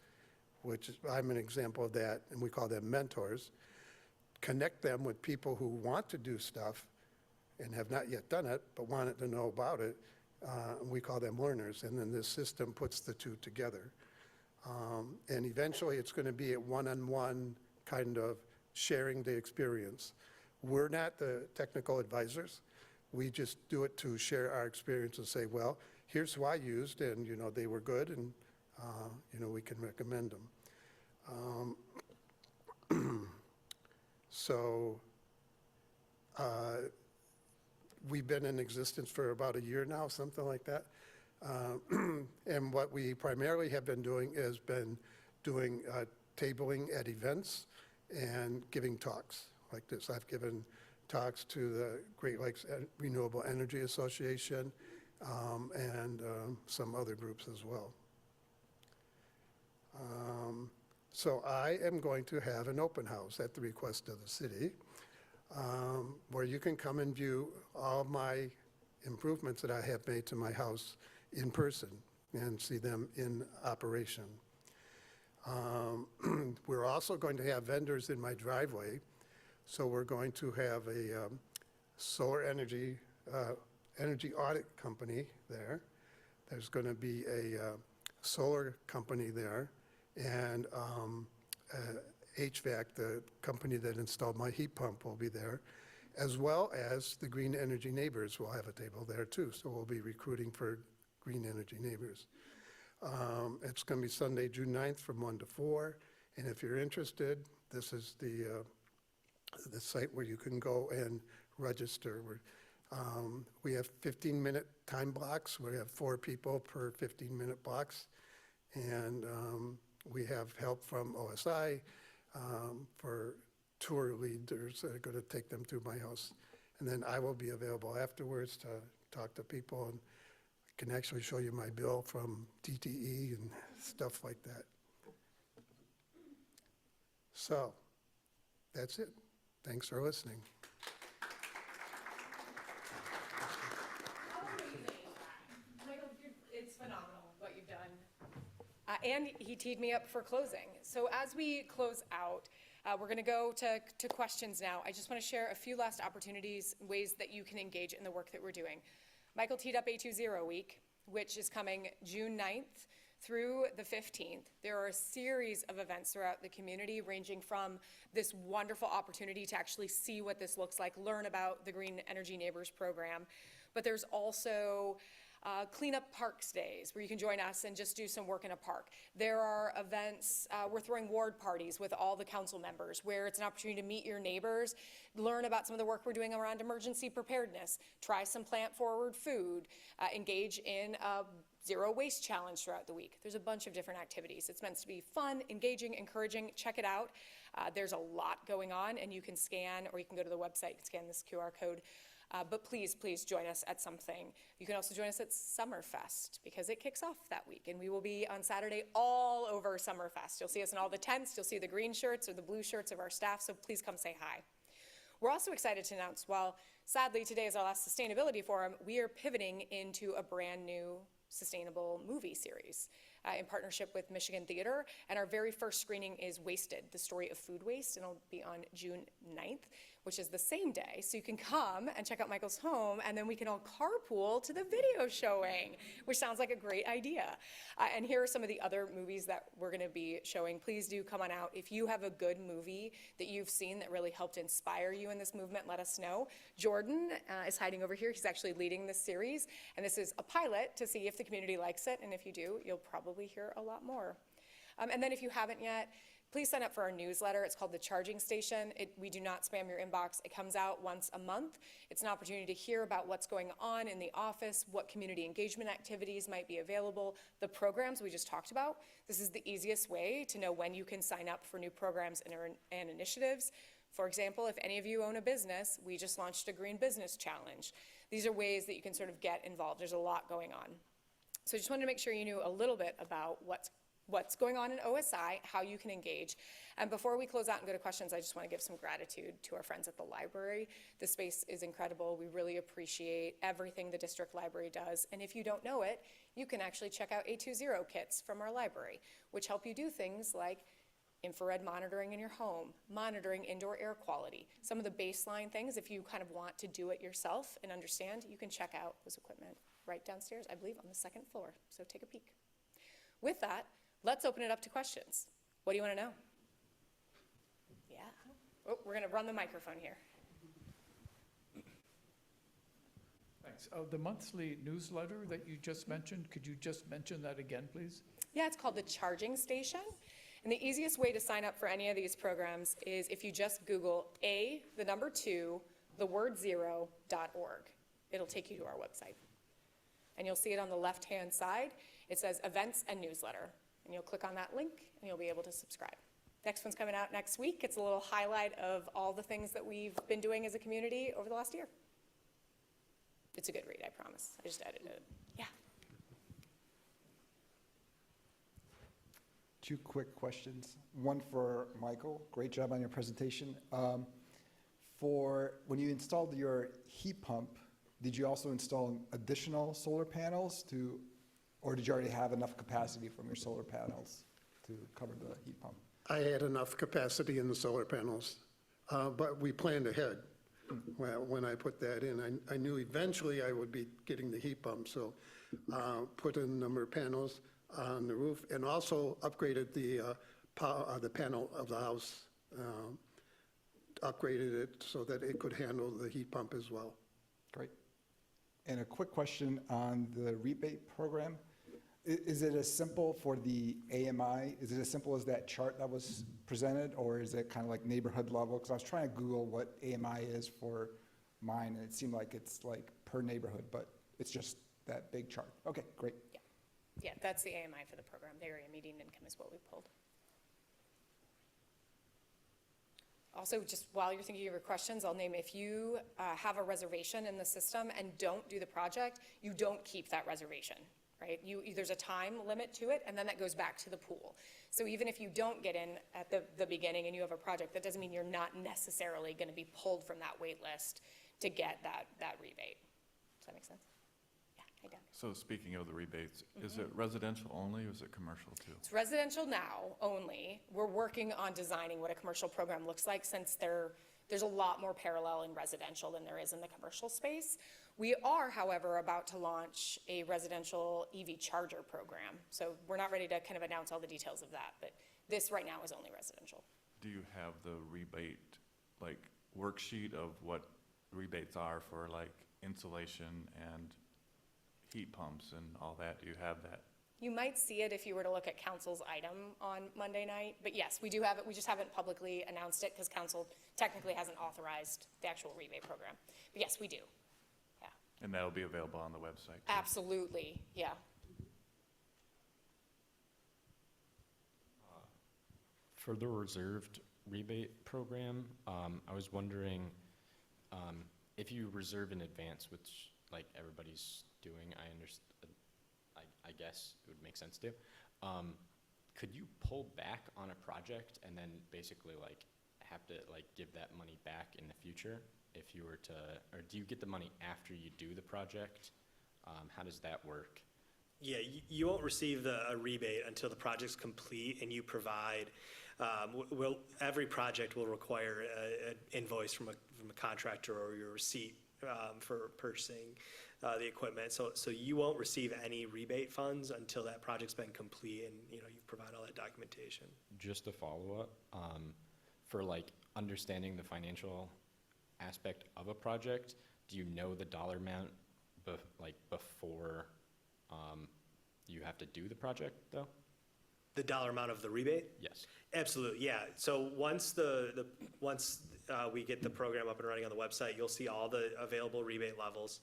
which I'm an example of that, and we call them mentors. Connect them with people who want to do stuff and have not yet done it, but wanted to know about it. We call them learners, and then this system puts the two together. And eventually it's going to be a one-on-one kind of sharing the experience. We're not the technical advisors. We just do it to share our experience and say, well, here's who I used, and they were good, and we can recommend them. So we've been in existence for about a year now, something like that. And what we primarily have been doing is doing tabling at events and giving talks like this. I've given talks to the Great Lakes Renewable Energy Association and some other groups as well. So I am going to have an open house at the request of the city where you can come and view all my improvements that I have made to my house in person and see them in operation. We're also going to have vendors in my driveway. So we're going to have a solar energy energy audit company there. There's going to be a solar company there, and HVAC, the company that installed my heat pump, will be there, as well as the Green Energy Neighbors will have a table there too. So we'll be recruiting for Green Energy Neighbors. It's going to be Sunday, June 9th from 1 to 4. And if you're interested, this is the site where you can go and register. We have 15-minute time blocks. We have 4 people per 15-minute blocks. And we have help from OSI for tour leaders that are going to take them through my house. And then I will be available afterwards to talk to people, and can actually show you my bill from DTE and stuff like that. So that's it. Thanks for listening. Michael, it's phenomenal what you've done. And he teed me up for closing. So as we close out, we're going to go to questions now. I just want to share a few last opportunities, ways that you can engage in the work that we're doing. Michael teed up A2Zero Week, which is coming June 9th through the 15th. There are a series of events throughout the community, ranging from this wonderful opportunity to actually see what this looks like, learn about the Green Energy Neighbors program. But there's also cleanup parks days where you can join us and just do some work in a park. There are events, we're throwing ward parties with all the council members where it's an opportunity to meet your neighbors, learn about some of the work we're doing around emergency preparedness, try some plant forward food, engage in a zero waste challenge throughout the week. There's a bunch of different activities. It's meant to be fun, engaging, encouraging. Check it out. There's a lot going on, and you can scan, or you can go to the website and scan this QR code. But please, please join us at something. You can also join us at Summerfest, because it kicks off that week, and we will be on Saturday all over Summerfest. You'll see us in all the tents. You'll see the green shirts or the blue shirts of our staff, so please come say hi. We're also excited to announce, while sadly today is our last sustainability forum, we are pivoting into a brand new sustainable movie series in partnership with Michigan Theater, and our very first screening is Wasted, the story of food waste, and it'll be on June 9th, which is the same day, so you can come and check out Michael's home, and then we can all carpool to the video showing, which sounds like a great idea. And here are some of the other movies that we're gonna be showing. Please do come on out. If you have a good movie that you've seen that really helped inspire you in this movement, let us know. Jordan is hiding over here. He's actually leading this series, and this is a pilot to see if the community likes it, and if you do, you'll probably hear a lot more. And then if you haven't yet, please sign up for our newsletter. It's called The Charging Station. We do not spam your inbox. It comes out once a month. It's an opportunity to hear about what's going on in the office, what community engagement activities might be available, the programs we just talked about. This is the easiest way to know when you can sign up for new programs and initiatives. For example, if any of you own a business, we just launched a Green Business Challenge. These are ways that you can sort of get involved. There's a lot going on. So I just wanted to make sure you knew a little bit about what's going on in OSI, how you can engage. And before we close out and go to questions, I just want to give some gratitude to our friends at the library. The space is incredible. We really appreciate everything the district library does. And if you don't know it, you can actually check out A2Zero kits from our library, which help you do things like infrared monitoring in your home, monitoring indoor air quality. Some of the baseline things, if you kind of want to do it yourself and understand, you can check out this equipment right downstairs, I believe on the 2nd floor. So take a peek. With that, let's open it up to questions. What do you want to know? Yeah. Oh, we're going to run the microphone here. Thanks. The monthly newsletter that you just mentioned, could you just mention that again, please? Yeah, it's called The Charging Station. And the easiest way to sign up for any of these programs is if you just Google A2, the word zero.org. It'll take you to our website. And you'll see it on the left-hand side. It says Events and Newsletter. And you'll click on that link, and you'll be able to subscribe. Next one's coming out next week. It's a little highlight of all the things that we've been doing as a community over the last year. It's a good read, I promise. I just edited it. Yeah. 2 quick questions. One for Michael. Great job on your presentation. For when you installed your heat pump, did you also install additional solar panels or did you already have enough capacity from your solar panels to cover the heat pump? I had enough capacity in the solar panels, but we planned ahead. when I put that in. I knew eventually I would be getting the heat pump, so put in a number of panels on the roof, and also upgraded the panel of the house, upgraded it so that it could handle the heat pump as well. Great. And a quick question on the rebate program. Is it as simple for the AMI? Is it as simple as that chart that was presented, or is it kind of like neighborhood level? Because I was trying to Google what AMI is for mine, and it seemed like it's like per neighborhood, but it's just that big chart. Okay, great. Yeah, that's the AMI for the program. The area median income is what we pulled. Also, just while you're thinking of your questions, I'll name, if you have a reservation in the system and don't do the project, you don't keep that reservation, right? There's a time limit to it, and then that goes back to the pool. So even if you don't get in at the beginning and you have a project, that doesn't mean you're not necessarily gonna be pulled from that wait list to get that rebate. Does that make sense? Yeah, I don't. So speaking of the rebates, is it residential only or is it commercial too? It's residential now only. We're working on designing what a commercial program looks like, since there's a lot more parallel in residential than there is in the commercial space. We are, however, about to launch a residential EV charger program. So we're not ready to kind of announce all the details of that, but this right now is only residential. Do you have the rebate, like, worksheet of what rebates are for like insulation and heat pumps and all that? Do you have that? You might see it if you were to look at council's item on Monday night, but yes, we do have it. We just haven't publicly announced it because council technically hasn't authorized the actual rebate program. But yes, we do. Yeah. And that'll be available on the website too? Absolutely, yeah. For the reserved rebate program, I was wondering if you reserve in advance, which like everybody's doing, I guess it would make sense to. Could you pull back on a project and then basically like have to like give that money back in the future if you were to, or do you get the money after you do the project? How does that work? Yeah, you won't receive a rebate until the project's complete and you provide, every project will require an invoice from a contractor or your receipt for purchasing the equipment. So you won't receive any rebate funds until that project's been complete and you provide all that documentation. Just a follow-up, for like understanding the financial aspect of a project, do you know the dollar amount before you have to do the project though? The dollar amount of the rebate? Yes. Absolutely, yeah. So once once we get the program up and running on the website, you'll see all the available rebate levels.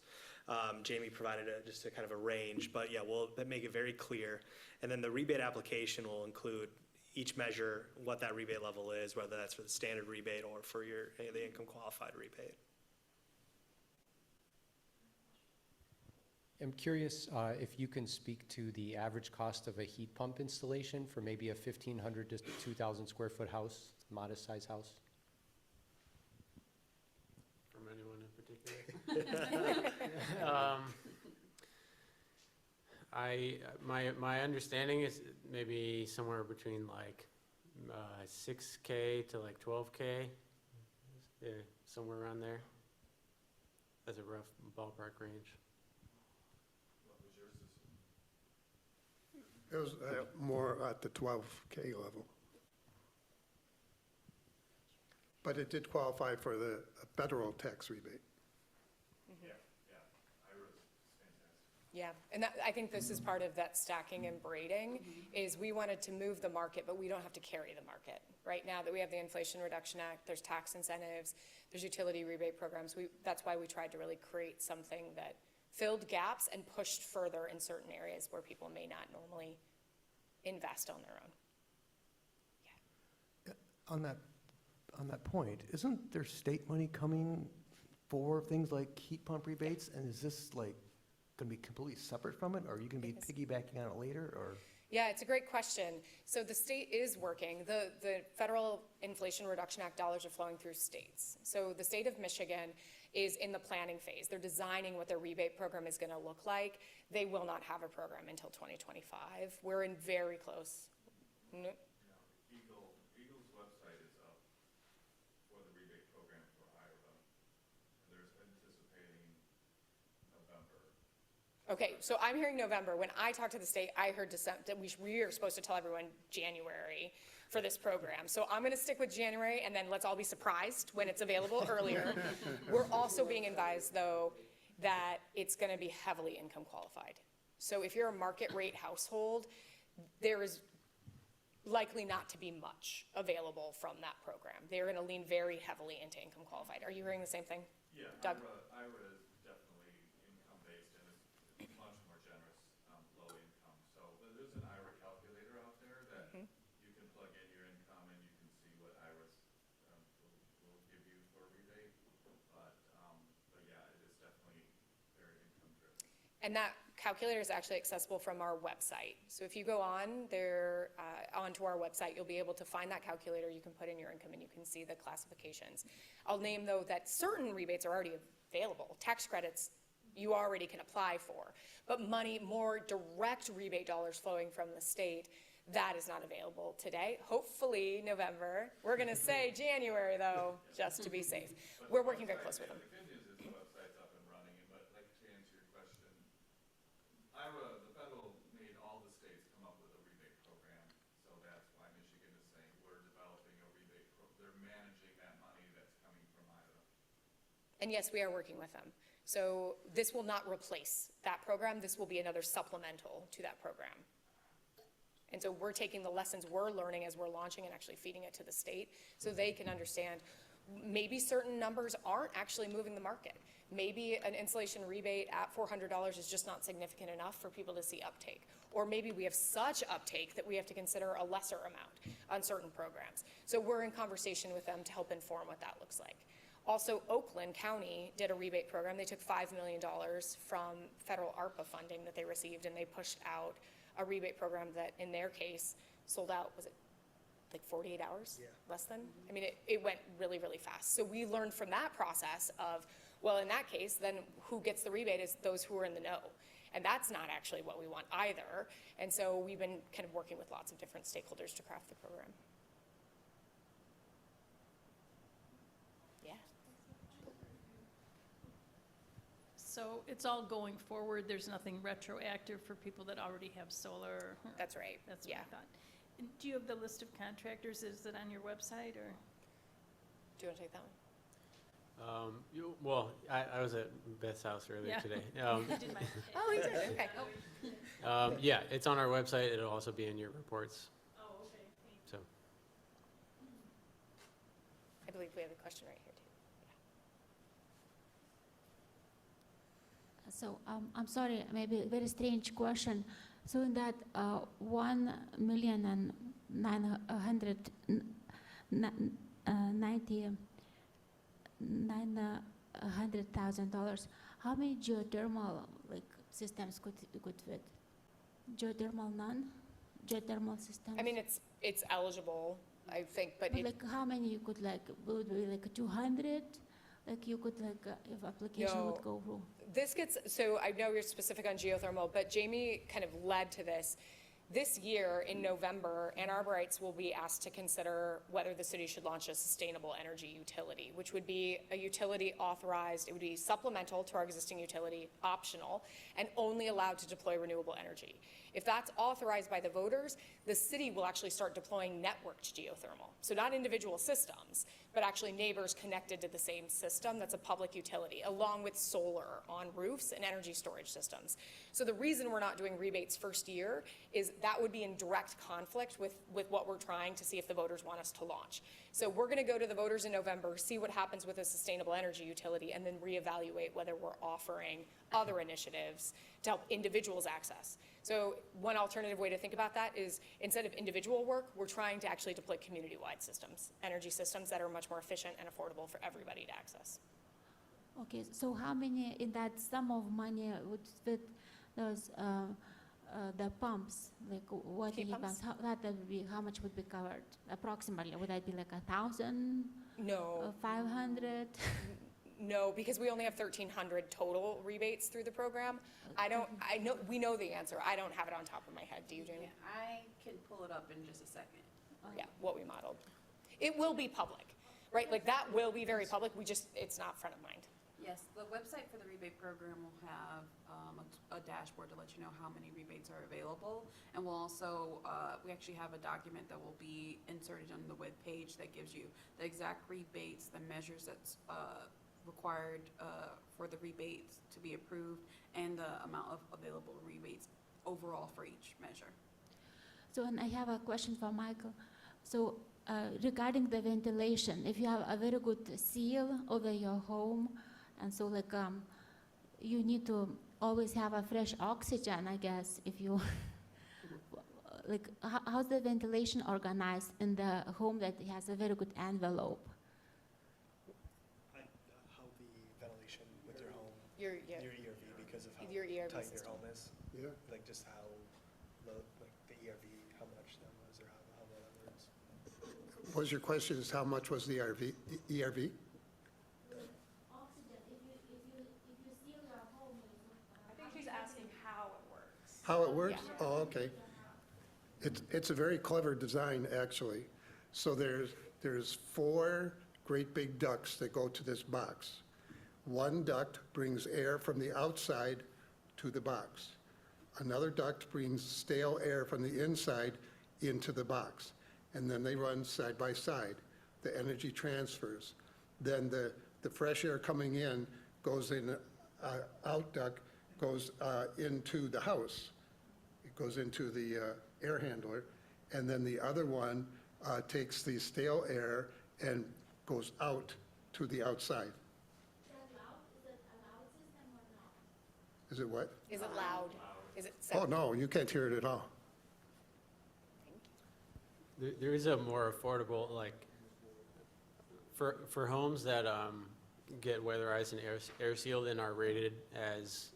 Jamie provided just a kind of a range, but yeah, we'll make it very clear. And then the rebate application will include each measure, what that rebate level is, whether that's for the standard rebate or for the income qualified rebate. I'm curious if you can speak to the average cost of a heat pump installation for maybe a 1,500 to 2,000 square foot house, modest size house? From anyone in particular? My understanding is maybe somewhere between like 6K to like 12K, yeah, somewhere around there. That's a rough ballpark range. It was more at the 12K level. But it did qualify for the federal tax rebate. Yeah, and I think this is part of that stacking and braiding, is we wanted to move the market, but we don't have to carry the market. Right now that we have the Inflation Reduction Act, there's tax incentives, there's utility rebate programs. That's why we tried to really create something that filled gaps and pushed further in certain areas where people may not normally invest on their own. Yeah. On that point, isn't there state money coming for things like heat pump rebates? And is this like going to be completely separate from it? Or are you going to be piggybacking on it later? Or? Yeah, it's a great question. So the state is working. The Federal Inflation Reduction Act dollars are flowing through states. So the state of Michigan is in the planning phase. They're designing what their rebate program is going to look like. They will not have a program until 2025. We're in very close. Eagle's website is up for the rebate program for Iowa. Okay, so I'm hearing November. When I talked to the state, I heard December, that we are supposed to tell everyone January for this program. So I'm gonna stick with January, and then let's all be surprised when it's available earlier. We're also being advised, though, that it's gonna be heavily income qualified. So if you're a market rate household, there is likely not to be much available from that program. They're gonna lean very heavily into income qualified. Are you hearing the same thing? Yeah, Doug? IRA is definitely income-based, and it's much more generous, low income. So there's an IRA calculator out there that you can plug in your income and you can see what IRAs will give you for a rebate. But yeah, it is definitely very income-driven. And that calculator is actually accessible from our website. So if you go on there, onto our website, you'll be able to find that calculator. You can put in your income and you can see the classifications. I'll name, though, that certain rebates are already available. Tax credits you already can apply for. But money, more direct rebate dollars flowing from the state, that is not available today. Hopefully November. We're gonna say January, though, just to be safe. We're working very close with them. The good news is the website's up and running, but like to answer your question, IRA, the federal made all the states come up with a rebate program, so that's why Michigan is saying we're developing a rebate they're managing that money that's coming from IRA. And yes, we are working with them. So this will not replace that program. This will be another supplemental to that program. And so we're taking the lessons we're learning as we're launching and actually feeding it to the state so they can understand maybe certain numbers aren't actually moving the market. Maybe an installation rebate at $400 is just not significant enough for people to see uptake. Or maybe we have such uptake that we have to consider a lesser amount on certain programs. So we're in conversation with them to help inform what that looks like. Also, Oakland County did a rebate program. They took $5 million from federal ARPA funding that they received, and they pushed out a rebate program that, in their case, sold out, was it like 48 hours? Yeah. Less than? I mean, it went really, really fast. So we learned from that process of, well, in that case, then who gets the rebate is those who are in the know. And that's not actually what we want either. And so we've been kind of working with lots of different stakeholders to craft the program. Yeah. So it's all going forward, there's nothing retroactive for people that already have solar? That's right, That's what yeah. I thought. And do you have the list of contractors, is it on your website, or? Do you want to take that one? Well, I was at Beth's house earlier Yeah. today. He did my- Oh, he did, okay. Yeah, it's on our website. It'll also be in your reports. Oh, okay, thanks. So, I believe we have a question right here, too. So I'm sorry, maybe a very strange question. So in that 1,990,000, how many geothermal systems could fit? Geothermal none? Geothermal systems? I mean, it's eligible, I think, but it, How many you could would be 200? You could if application would go through? this gets, so I know you're specific on geothermal, but Jamie kind of led to this. This year, in November, Ann Arborites will be asked to consider whether the city should launch a sustainable energy utility, which would be a utility authorized, it would be supplemental to our existing utility, optional, and only allowed to deploy renewable energy. If that's authorized by the voters, the city will actually start deploying networked geothermal. So not individual systems, but actually neighbors connected to the same system that's a public utility, along with solar on roofs and energy storage systems. So the reason we're not doing rebates first year is that would be in direct conflict with what we're trying to see if the voters want us to launch. So we're gonna go to the voters in November, see what happens with a sustainable energy utility, and then reevaluate whether we're offering other initiatives to help individuals access. So one alternative way to think about that is instead of individual work, we're trying to actually deploy community-wide systems, energy systems that are much more efficient and affordable for everybody to access. Okay, so how many in that sum of money would fit those the pumps, what Heat heat pumps? pumps? That would be, how much would be covered approximately? Would that be 1,000? No. 500? No, because we only have 1,300 total rebates through the program. We know the answer. I don't have it on top of my head. Do you, Jamie? I can pull it up in just a second. Yeah, what we modeled. It will be public, right? Like that will be very public. It's not front of mind. Yeah, Yes, the website for the rebate program will have a dashboard to let you know how many rebates are available. And we'll also, we actually have a document that will be inserted on the webpage that gives you the exact rebates, the measures that's required for the rebates to be approved, and the amount of available rebates overall for each measure. So, and I have a question for Michael. So, regarding the ventilation, if you have a very good seal over your home, and so like you need to always have a fresh oxygen, I guess, if you like how's the ventilation organized in the home that has a very good envelope? How the ventilation with your home, Your ERV, because of how Your ERV tight system. your home is? Yeah. Like just how low, like the ERV, how much that was, or how low that was? Was your question is how much was the ERV? Oxygen, if you seal your home, I think she's asking how it works. How it works? Yeah. Oh, okay. It's a very clever design, actually. So there's 4 great big ducts that go to this box. One duct brings air from the outside to the box. Another duct brings stale air from the inside into the box. And then they run side by side. The energy transfers. Then the fresh air coming in goes in, out duct goes into the house. It goes into the air handler. And then the other one takes the stale air and goes out to the outside. Is it what? Is it loud? Is it Oh, sound? no, you can't hear it at all. There is a more affordable, like, for homes that get weatherized and air sealed and are rated as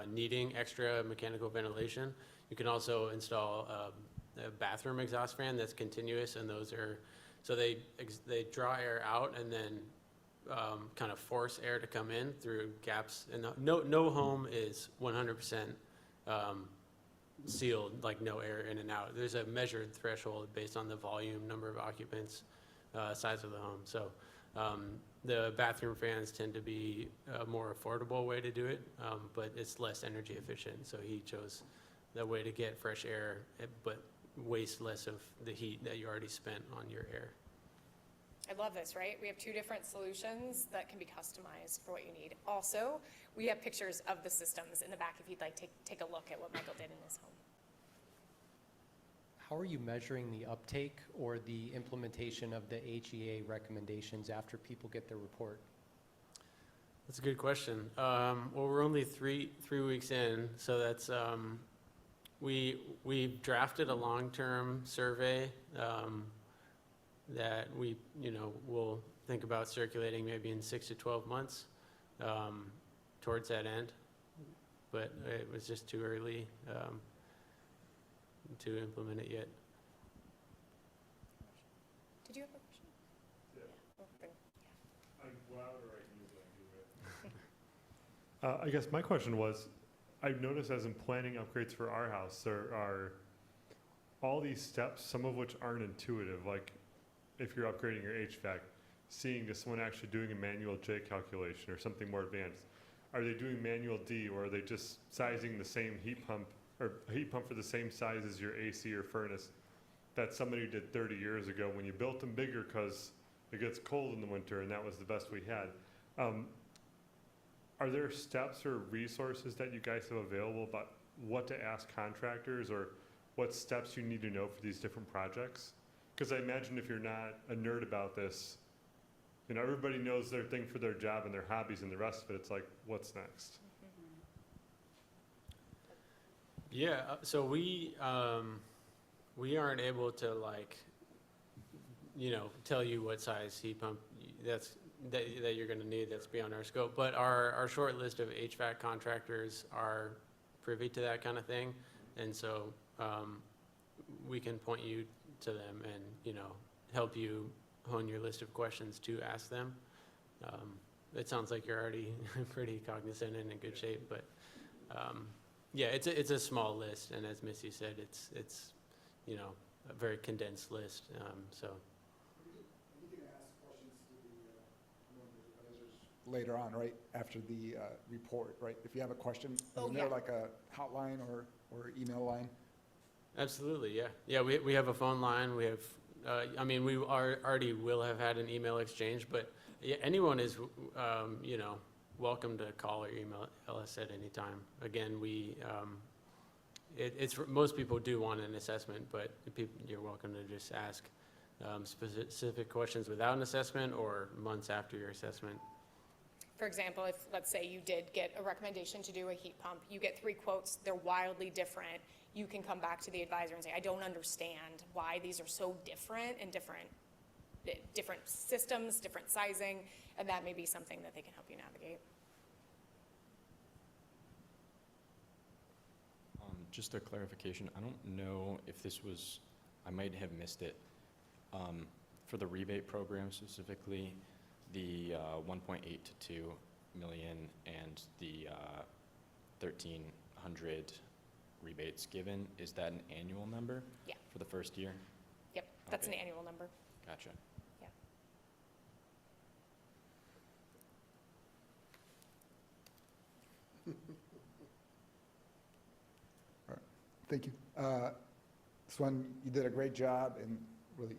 needing extra mechanical ventilation, you can also install a bathroom exhaust fan that's continuous, and those are, so they draw air out and then kind of force air to come in through gaps. And no home is 100% sealed, like no air in and out. There's a measured threshold based on the volume, number of occupants, size of the home. So the bathroom fans tend to be a more affordable way to do it, but it's less energy efficient. So he chose the way to get fresh air, but waste less of the heat that you already spent on your air. I love this, right? We have 2 different solutions that can be customized for what you need. Also, we have pictures of the systems in the back if you'd like to take a look at what Michael did in his home. How are you measuring the uptake or the implementation of the HEA recommendations after people get their report? That's a good question. Well, we're only three weeks in, so that's we drafted a long-term survey that we'll think about circulating maybe in 6 to 12 months towards that end, but it was just too early to implement it yet. Did you have a question? I'm loud or I can usually do it. I guess my question was, I've noticed as in planning upgrades for our house, there are all these steps, some of which aren't intuitive, like if you're upgrading your HVAC, seeing is someone actually doing a manual J calculation or something more advanced. Are they doing manual D, or are they just sizing the same heat pump, or a heat pump for the same size as your AC or furnace that somebody did 30 years ago when you built them bigger because it gets cold in the winter and that was the best we had? Are there steps or resources that you guys have available about what to ask contractors or what steps you need to know for these different projects? Because I imagine if you're not a nerd about this, everybody knows their thing for their job and their hobbies and the rest of it. It's like, what's next? Yeah, so we aren't able to tell you what size heat pump that you're going to need. That's beyond our scope. But our short list of HVAC contractors are privy to that kind of thing, and so we can point you to them and help you hone your list of questions to ask them. It sounds like you're already pretty cognizant and in good shape, but yeah, it's a small list, and as Missy said, it's a very condensed list. So. You can ask questions to the members, advisors later on, right? After the report, right? If you have a question, Oh, isn't there yeah. like a hotline or email line? Absolutely, yeah. Yeah, we have a phone line, we have, I mean, we already will have had an email exchange, but yeah, anyone is, you know, welcome to call or email us at any time. Again, most people do want an assessment, but you're welcome to just ask specific questions without an assessment or months after your assessment. For example, if, let's say you did get a recommendation to do a heat pump, you get 3 quotes, they're wildly different, you can come back to the advisor and say, I don't understand why these are so different and different systems, different sizing, and that may be something that they can help you navigate. Just a clarification, I don't know if this was, I might have missed it. For the rebate program specifically, the 1.8 to 2 million and the 1,300 rebates given, is that an annual number? Yeah. For the first year? Yep, that's Okay. an annual number. Gotcha. Yeah. Thank you. Swen, you did a great job, and really,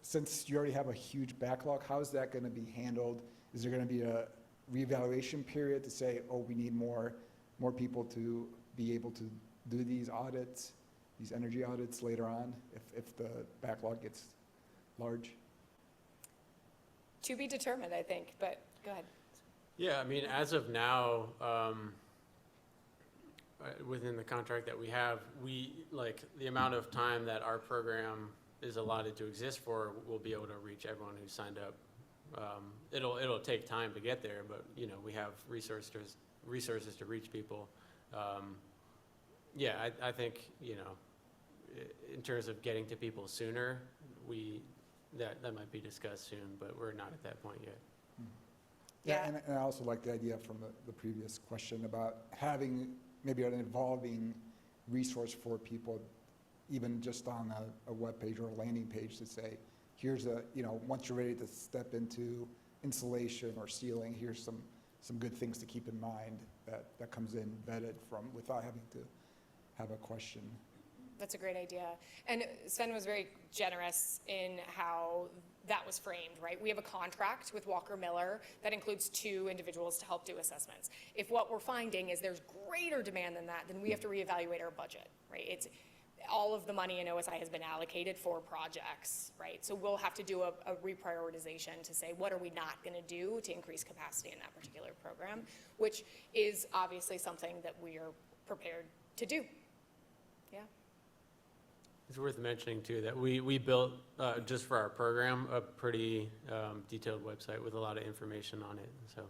since you already have a huge backlog, how is that going to be handled? Is there going to be a reevaluation period to say, oh, we need more people to be able to do these audits, these energy audits later on, if the backlog gets large? To be determined, I think, but go ahead. Yeah, I mean, as of now, within the contract that we have, the amount of time that our program is allotted to exist for, we'll be able to reach everyone who signed up. It'll take time to get there, but, you know, we have resources to reach people. Yeah, I think, you know, in terms of getting to people sooner, that might be discussed soon, but we're not at that point yet. Yeah, and I also like the idea from the previous question about having maybe an evolving resource for people, even just on a web page or a landing page to say, here's once you're ready to step into insulation or sealing, here's some good things to keep in mind that comes in vetted from without having to have a question. That's a great idea. And Sven was very generous in how that was framed, right? We have a contract with Walker Miller that includes 2 individuals to help do assessments. If what we're finding is there's greater demand than that, then we have to reevaluate our budget, right? It's all of the money in OSI has been allocated for projects, right? So we'll have to do a reprioritization to say, what are we not going to do to increase capacity in that particular program, which is obviously something that we are prepared to do. Yeah. It's worth mentioning too that we built, just for our program, a pretty detailed website with a lot of information on it, so.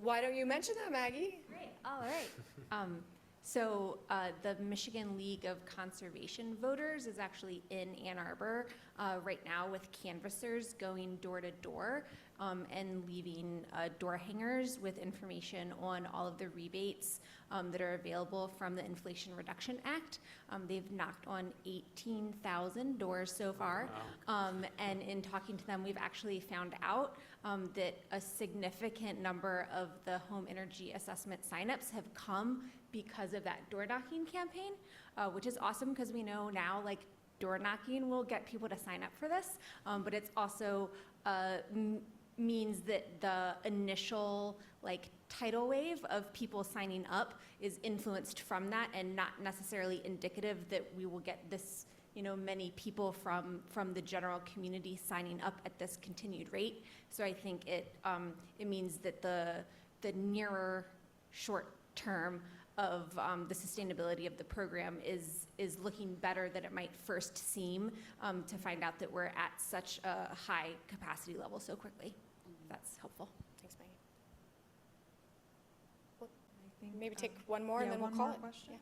Why don't you mention that, Maggie? Great, all right. So the Michigan League of Conservation Voters is actually in Ann Arbor right now with canvassers going door to door and leaving door hangers with information on all of the rebates that are available from the Inflation Reduction Act. They've knocked on 18,000 doors so far. Wow. And in talking to them, we've actually found out that a significant number of the home energy assessment signups have come because of that door knocking campaign, which is awesome because we know now like door knocking will get people to sign up for this, but it's also means that the initial like tidal wave of people signing up is influenced from that and not necessarily indicative that we will get this, you know, many people from the general community signing up at this continued rate. So I think it means that the nearer short term of the sustainability of the program is looking better than it might first seem to find out that we're at such a high capacity level so quickly. That's helpful. Thanks, Maggie. Well, maybe take one more and then we'll one call more it. question. Yeah.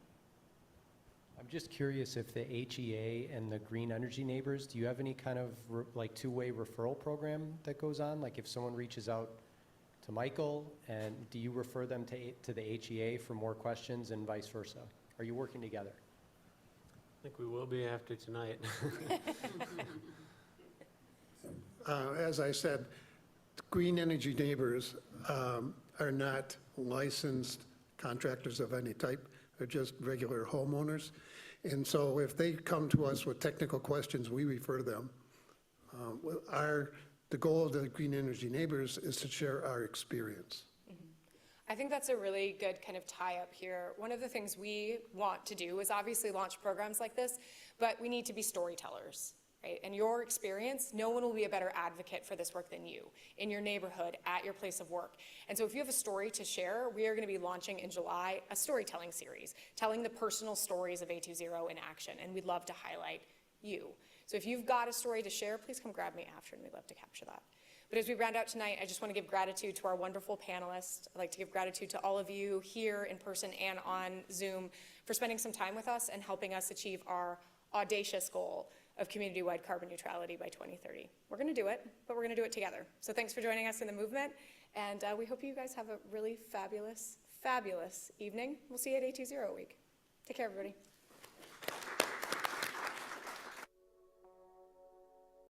I'm just curious if the HEA and the Green Energy Neighbors, do you have any kind of like two-way referral program that goes on? Like if someone reaches out to Michael, and do you refer them to the HEA for more questions and vice versa? Are you working together? I think we will be after tonight. As I said, Green Energy Neighbors are not licensed contractors of any type. They're just regular homeowners. And so if they come to us with technical questions, we refer them. The goal of the Green Energy Neighbors is to share our experience. I think that's a really good kind of tie-up here. One of the things we want to do is obviously launch programs like this, but we need to be storytellers, right? And your experience, no one will be a better advocate for this work than you, in your neighborhood, at your place of work. And so if you have a story to share, we are going to be launching in July a storytelling series, telling the personal stories of A2Zero in action, and we'd love to highlight you. So if you've got a story to share, please come grab me after, and we'd love to capture that. But as we round out tonight, I just want to give gratitude to our wonderful panelists. I'd like to give gratitude to all of you here in person and on Zoom for spending some time with us and helping us achieve our audacious goal of community-wide carbon neutrality by 2030. We're going to do it, but we're going to do it together. So thanks for joining us in the movement, and we hope you guys have a really fabulous, fabulous evening. We'll see you at A2Zero week. Take care, everybody.